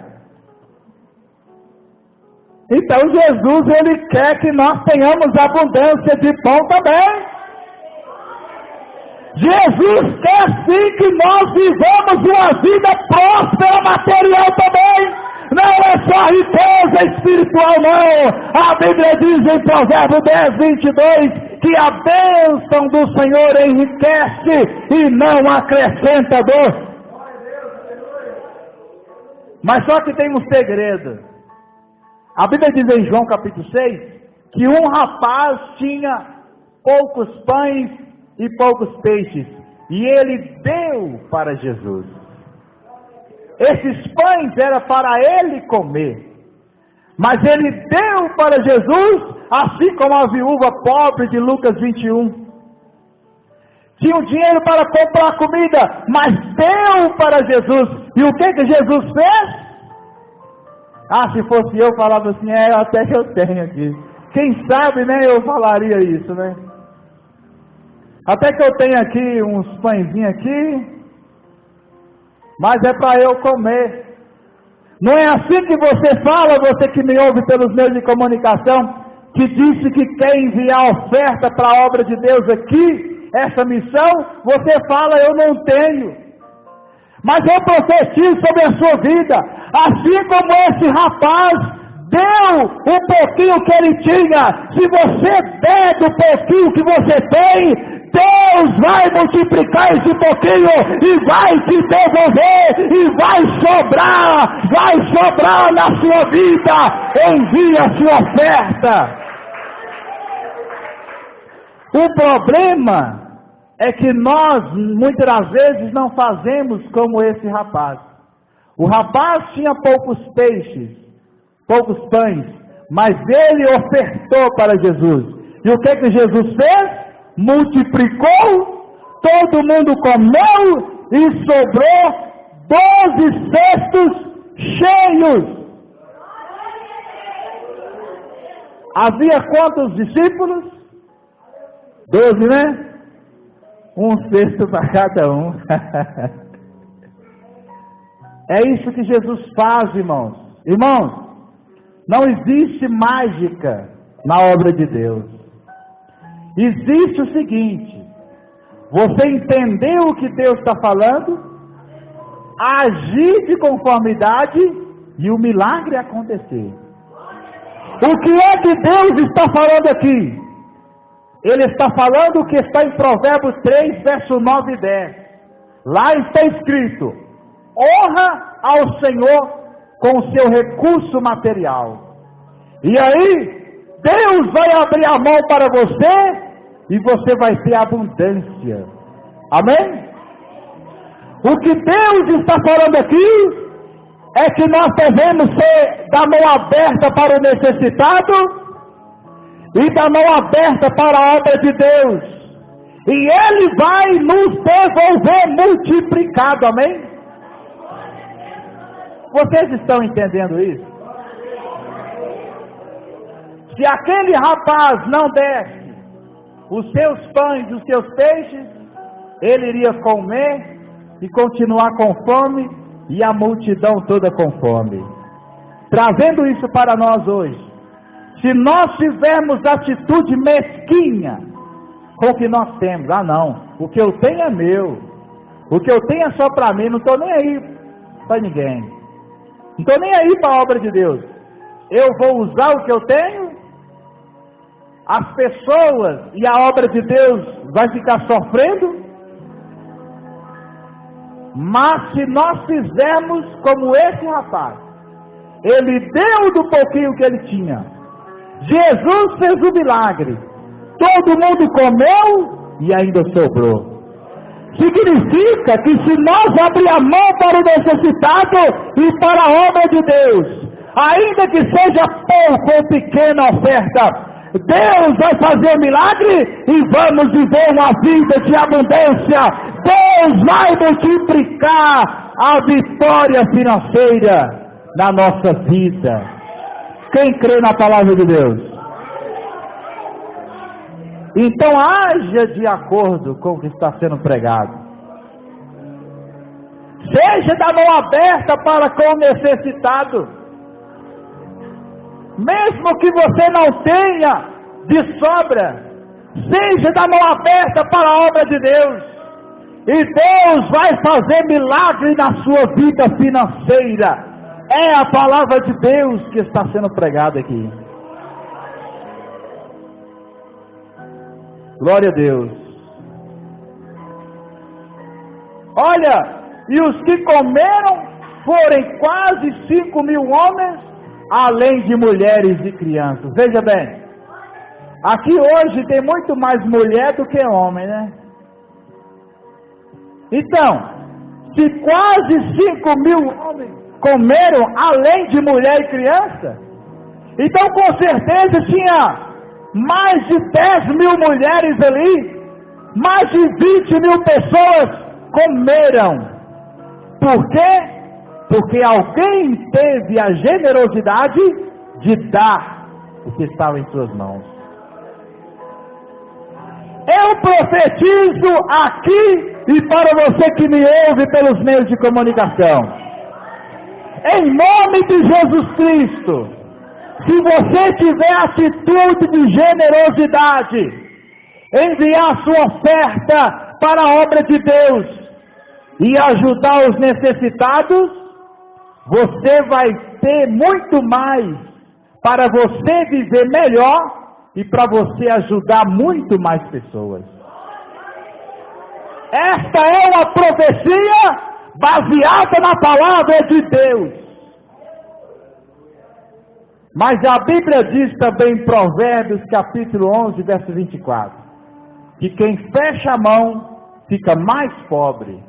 Então Jesus, Ele quer que nós tenhamos abundância de pão também. Jesus quer sim que nós vivamos uma vida próspera material também. Não é só riqueza espiritual não. A Bíblia diz em Provérbios 10:22 que a bênção do Senhor enriquece e não acrescenta dor. Mas só que tem um segredo. A Bíblia diz em João capítulo 6 que um rapaz tinha poucos pães e poucos peixes, e ele deu para Jesus. Esses pães era para ele comer, mas ele deu para Jesus, assim como a viúva pobre de Lucas 21. Tinha um dinheiro para comprar comida, mas deu para Jesus. E o que Jesus fez? Se fosse eu, falava assim, até que eu tenho aqui. Quem sabe, né, eu falaria isso, né? Até que eu tenho aqui uns pãezinhos aqui, mas é para eu comer. Não é assim que você fala, você que me ouve pelos meios de comunicação, que disse que quer enviar oferta para a obra de Deus aqui, essa missão, você fala, eu não tenho. Mas eu profetizo sobre a sua vida, assim como esse rapaz deu o pouquinho que ele tinha. Se você der do pouquinho que você tem, Deus vai multiplicar esse pouquinho e vai te devolver e vai sobrar na sua vida. Envie a sua oferta. O problema é que nós muitas das vezes não fazemos como esse rapaz. O rapaz tinha poucos peixes, poucos pães, mas ele ofertou para Jesus. E o que Jesus fez? Multiplicou, todo mundo comeu e sobrou 12 cestos cheios. Havia quantos discípulos? 12, né? Um cesto para cada um. É isso que Jesus faz, irmãos. Irmãos, não existe mágica na obra de Deus. Existe o seguinte: você entendeu o que Deus está falando, agir de conformidade e o milagre acontecer. O que é que Deus está falando aqui? Ele está falando o que está em Provérbios 3, verso 9 e 10. Lá está escrito: honra ao Senhor com o seu recurso material. E aí, Deus vai abrir a mão para você e você vai ter abundância. Amém? O que Deus está falando aqui é que nós devemos ser da mão aberta para o necessitado e da mão aberta para a obra de Deus. E Ele vai nos devolver multiplicado. Amém? Vocês estão entendendo isso? Se aquele rapaz não desse os seus pães, os seus peixes, ele iria comer e continuar com fome, e a multidão toda com fome. Trazendo isso para nós hoje, se nós tivermos atitude mesquinha com o que nós temos, não, o que eu tenho é meu, o que eu tenho é só para mim, não estou nem aí para ninguém, não estou nem aí para a obra de Deus, eu vou usar o que eu tenho, as pessoas e a obra de Deus vai ficar sofrendo. Mas se nós fizermos como esse rapaz, ele deu do pouquinho que ele tinha, Jesus fez o milagre, todo mundo comeu e ainda sobrou. Significa que se nós abrir a mão para o necessitado e para a obra de Deus, ainda que seja pouco ou pequena oferta, Deus vai fazer o milagre e vamos viver uma vida de abundância. Deus vai multiplicar a vitória financeira na nossa vida. Quem crê na palavra de Deus? Então haja de acordo com o que está sendo pregado. Seja da mão aberta para com o necessitado. mesmo que você não tenha de sobra, seja da mão aberta para a obra de Deus, e Deus vai fazer milagre na sua vida financeira. É a palavra de Deus que está sendo pregada aqui. Glória a Deus. Olha, e os que comeram foram quase 5.000 homens, além de mulheres e crianças. Veja bem, aqui hoje tem muito mais mulher do que homem, né? Então, se quase 5.000 homens comeram, além de mulher e criança, então com certeza tinha mais de 10.000 mulheres ali, mais de 20.000 pessoas comeram. Por quê? Porque alguém teve a generosidade de dar o que estava em suas mãos. Eu profetizo aqui e para você que me ouve pelos meios de comunicação, em nome de Jesus Cristo, se você tiver atitude de generosidade, enviar sua oferta para a obra de Deus e ajudar os necessitados, você vai ter muito mais para você viver melhor e para você ajudar muito mais pessoas. Esta é uma profecia baseada na palavra de Deus. Mas a Bíblia diz também em Provérbios capítulo 11, verso 24, que quem fecha a mão fica mais pobre.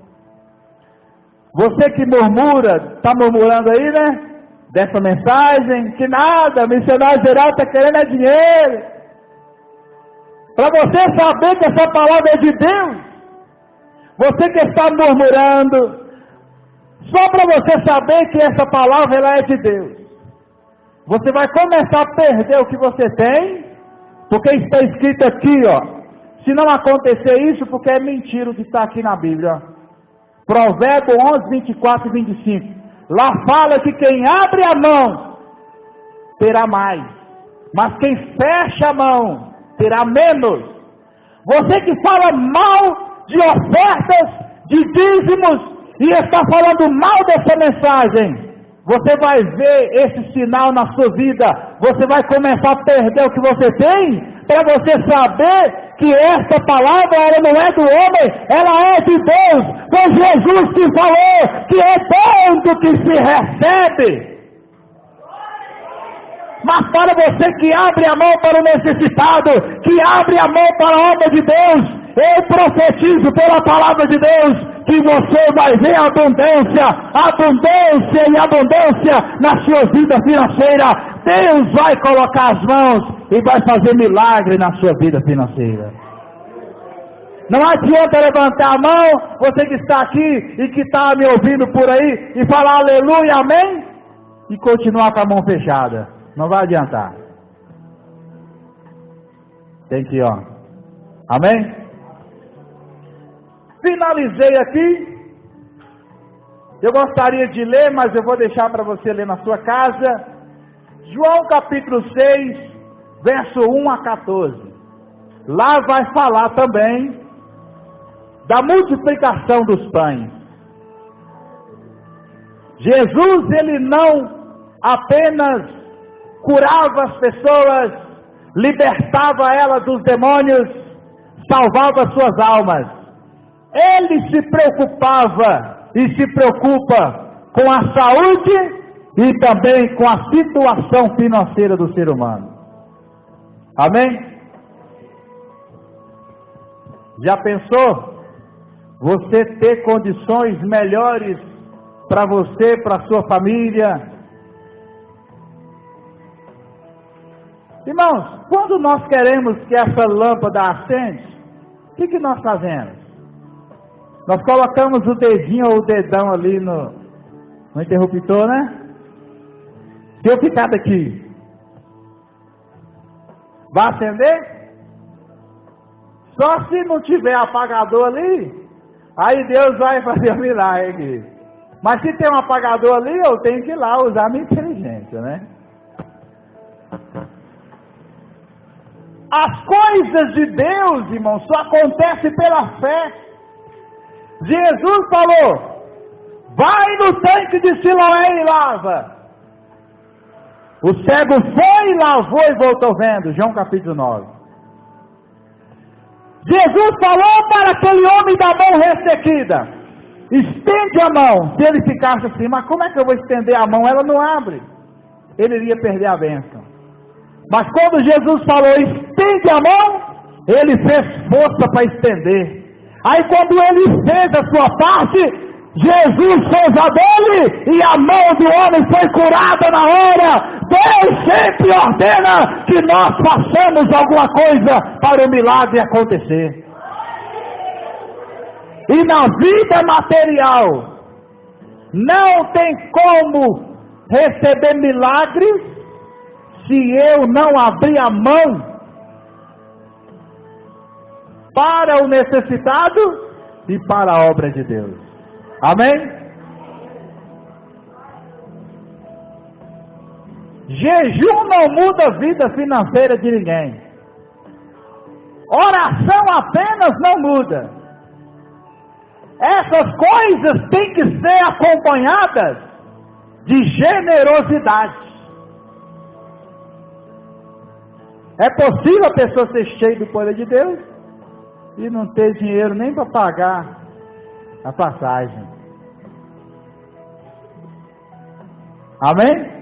Você que murmura, está murmurando aí, né? Dessa mensagem, que nada, missionário geral está querendo é dinheiro. Para você saber que essa palavra é de Deus, você que está murmurando, só para você saber que essa palavra ela é de Deus, você vai começar a perder o que você tem, porque está escrito aqui, ó. Se não acontecer isso, porque é mentira o que está aqui na Bíblia, ó. Provérbio 11, 24 e 25. Lá fala que quem abre a mão terá mais, mas quem fecha a mão terá menos. Você que fala mal de ofertas, de dízimos, e está falando mal dessa mensagem, você vai ver esse sinal na sua vida. Você vai começar a perder o que você tem, para você saber que essa palavra ela não é do homem, ela é de Deus. Foi Jesus que falou que é dando que se recebe. Mas para você que abre a mão para o necessitado, que abre a mão para a obra de Deus, eu profetizo pela palavra de Deus que você vai ver abundância, abundância e abundância na sua vida financeira. Deus vai colocar as mãos e vai fazer milagre na sua vida financeira. Não adianta levantar a mão, você que está aqui e que está me ouvindo por aí, e falar aleluia, amém, e continuar com a mão fechada. Não vai adiantar. Tem que ir, ó. Amém? Finalizei aqui. Eu gostaria de ler, mas eu vou deixar para você ler na sua casa. João capítulo 6, verso 1 a 14. Lá vai falar também da multiplicação dos pães. Jesus, ele não apenas curava as pessoas, libertava elas dos demônios, salvava suas almas. Ele se preocupava e se preocupa com a saúde e também com a situação financeira do ser humano. Amém? Já pensou? Você ter condições melhores para você, para sua família. Irmãos, quando nós queremos que essa lâmpada acende, o que nós fazemos? Nós colocamos o dedinho ou o dedão ali no interruptor, né? Se eu ficar daqui, vai acender? Só se não tiver apagador ali, aí Deus vai fazer um milagre. Mas se tem um apagador ali, eu tenho que ir lá usar a minha inteligência, né? As coisas de Deus, irmão, só acontecem pela fé. Jesus falou: vai no tanque de Siloé e lava. O cego foi, lavou e voltou vendo. João capítulo 9. Jesus falou para aquele homem da mão ressequida: estende a mão. Se ele ficasse assim, mas como é que eu vou estender a mão? Ela não abre. Ele iria perder a bênção. Mas quando Jesus falou, estende a mão, ele fez força para estender. Aí quando ele fez a sua parte, Jesus fez a dele, e a mão do homem foi curada na hora. Deus sempre ordena que nós façamos alguma coisa para o milagre acontecer. E na vida material, não tem como receber milagres se eu não abrir a mão para o necessitado e para a obra de Deus. Amém? Jejum não muda a vida financeira de ninguém. Oração apenas não muda. Essas coisas têm que ser acompanhadas de generosidade. É possível a pessoa ser cheia do poder de Deus e não ter dinheiro nem para pagar a passagem. Amém?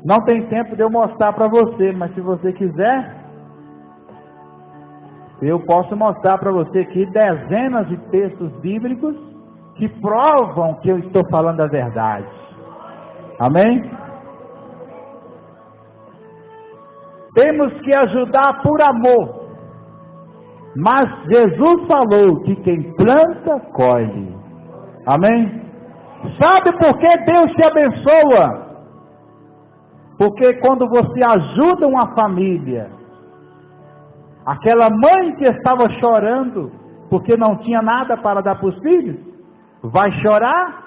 Não tem tempo de eu mostrar para você, mas se você quiser, eu posso mostrar para você aqui dezenas de textos bíblicos que provam que eu estou falando a verdade. Amém? Temos que ajudar por amor. Mas Jesus falou que quem planta, colhe. Amém? Sabe por que Deus te abençoa? Porque quando você ajuda uma família, aquela mãe que estava chorando porque não tinha nada para dar para os filhos, vai chorar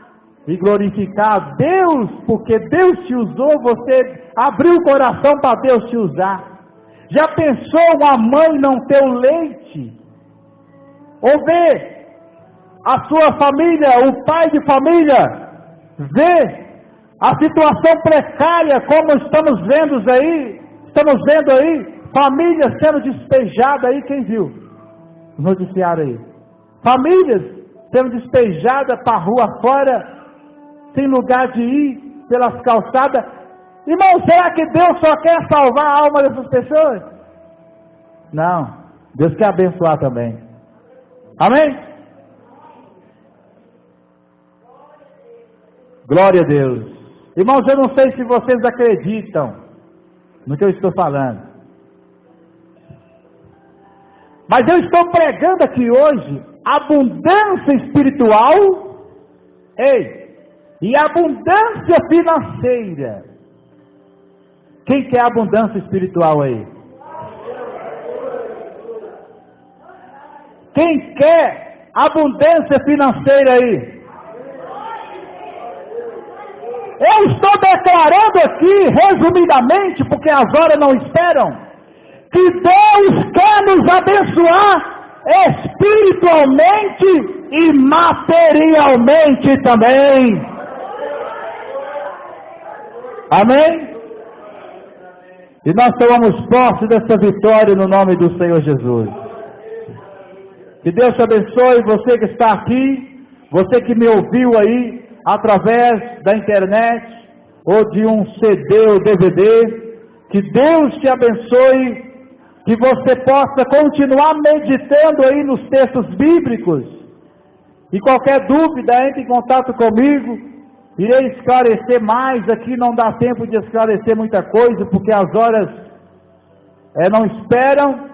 e glorificar a Deus, porque Deus te usou, você abriu o coração para Deus te usar. Já pensou uma mãe não ter o leite? Ou ver a sua família, o pai de família, ver a situação precária como estamos vendo aí, famílias sendo despejadas aí, quem viu? No noticiário aí. Famílias sendo despejadas para a rua fora, sem lugar de ir, pelas calçadas. Irmão, será que Deus só quer salvar a alma dessas pessoas? Não, Deus quer abençoar também. Amém? Glória a Deus. Irmãos, eu não sei se vocês acreditam no que eu estou falando, mas eu estou pregando aqui hoje abundância espiritual, e abundância financeira. Quem quer abundância espiritual aí? Quem quer abundância financeira aí? Eu estou declarando aqui, resumidamente, porque as horas não esperam, que Deus quer nos abençoar espiritualmente e materialmente também. Amém? E nós tomamos posse dessa vitória no nome do Senhor Jesus. Que Deus te abençoe, você que está aqui, você que me ouviu aí, através da internet, ou de um CD ou DVD, que Deus te abençoe, que você possa continuar meditando aí nos textos bíblicos, e qualquer dúvida, entre em contato comigo, irei esclarecer mais. Aqui não dá tempo de esclarecer muita coisa, porque as horas não esperam,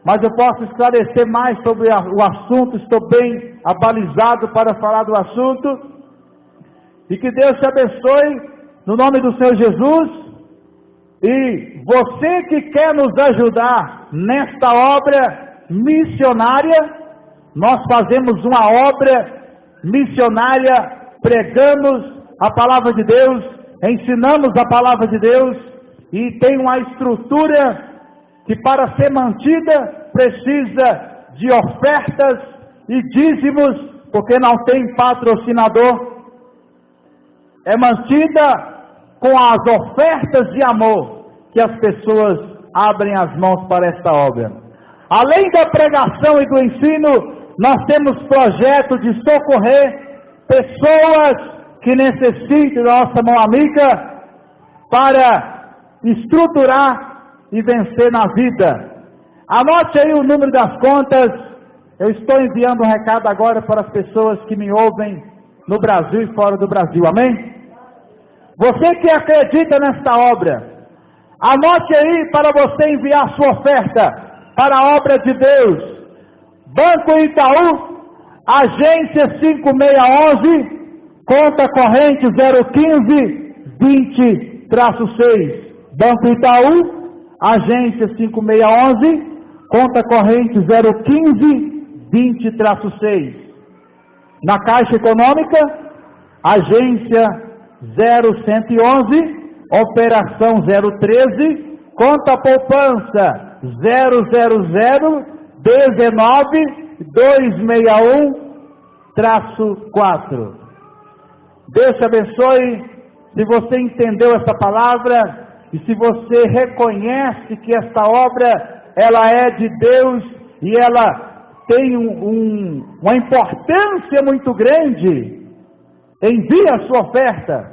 mas eu posso esclarecer mais sobre o assunto, estou bem abalizado para falar do assunto. E que Deus te abençoe, no nome do Senhor Jesus. E você que quer nos ajudar nesta obra missionária, nós fazemos uma obra missionária, pregamos a palavra de Deus, ensinamos a palavra de Deus, e tem uma estrutura que para ser mantida precisa de ofertas e dízimos, porque não tem patrocinador. É mantida com as ofertas de amor que as pessoas abrem as mãos para esta obra. Além da pregação e do ensino, nós temos projeto de socorrer pessoas que necessitam da nossa mão amiga para estruturar e vencer na vida. Anote aí o número das contas. Eu estou enviando um recado agora para as pessoas que me ouvem no Brasil e fora do Brasil, amém? Você que acredita nesta obra, anote aí para você enviar sua oferta para a obra de Deus. Banco Itaú, agência 5611, conta corrente 015-20-6. Banco Itaú, agência 5611, conta corrente 015-20-6. Na Caixa Econômica, agência 0111, operação 013, conta poupança 000-19-261-4. Deus te abençoe. Se você entendeu essa palavra e se você reconhece que esta obra ela é de Deus e ela tem uma importância muito grande, envie a sua oferta,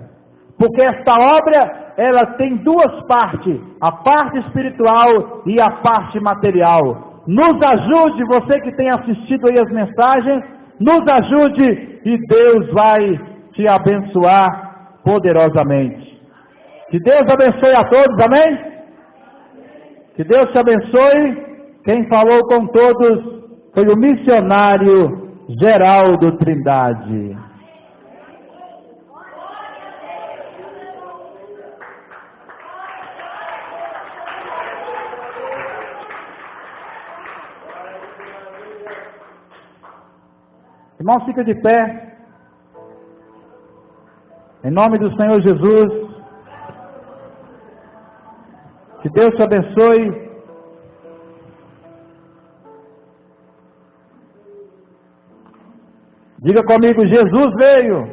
porque esta obra ela tem duas partes, a parte espiritual e a parte material. Nos ajude, você que tem assistido aí as mensagens, nos ajude e Deus vai te abençoar poderosamente. Que Deus abençoe a todos, amém? Que Deus te abençoe. Quem falou com todos foi o missionário Geraldo Trindade. Irmão, fica de pé. Em nome do Senhor Jesus. Que Deus te abençoe. Diga comigo, Jesus veio.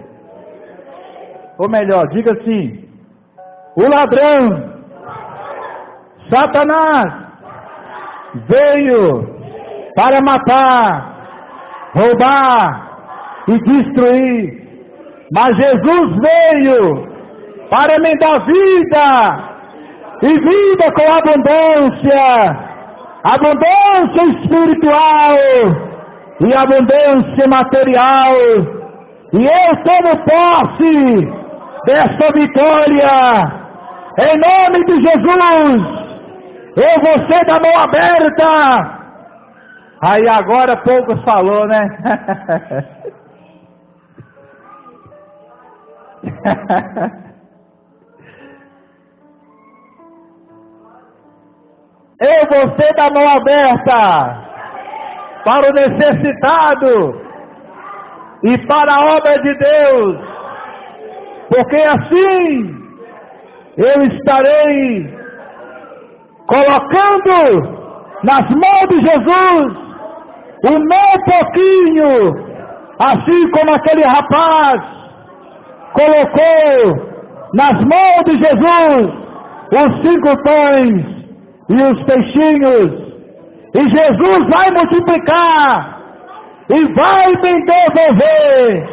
Ou melhor, diga assim: o ladrão, Satanás, veio para matar, roubar e destruir. Mas Jesus veio para me dar vida, e vida com abundância, abundância espiritual e abundância material. E eu tomo posse desta vitória, em nome de Jesus. Eu vou ser da mão aberta. Aí agora poucos falou, né? Eu vou ser da mão aberta para o necessitado e para a obra de Deus, porque assim eu estarei colocando nas mãos de Jesus o meu pouquinho, assim como aquele rapaz colocou nas mãos de Jesus os 5 pães e os peixinhos, e Jesus vai multiplicar e vai me devolver.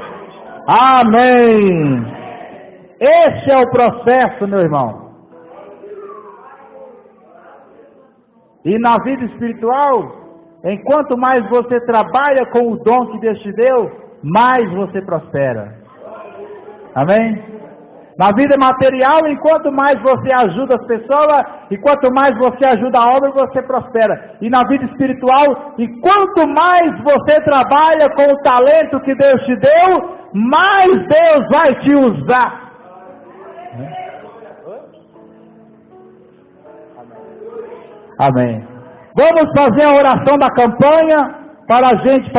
Amém. Esse é o processo, meu irmão. E na vida espiritual, enquanto mais você trabalha com o dom que Deus te deu, mais você prospera. Amém? Na vida material, enquanto mais você ajuda as pessoas, e quanto mais você ajuda a obra, você prospera. E na vida espiritual, enquanto mais você trabalha com o talento que Deus te deu, mais Deus vai te usar. Amém. Vamos fazer a oração da campanha para a gente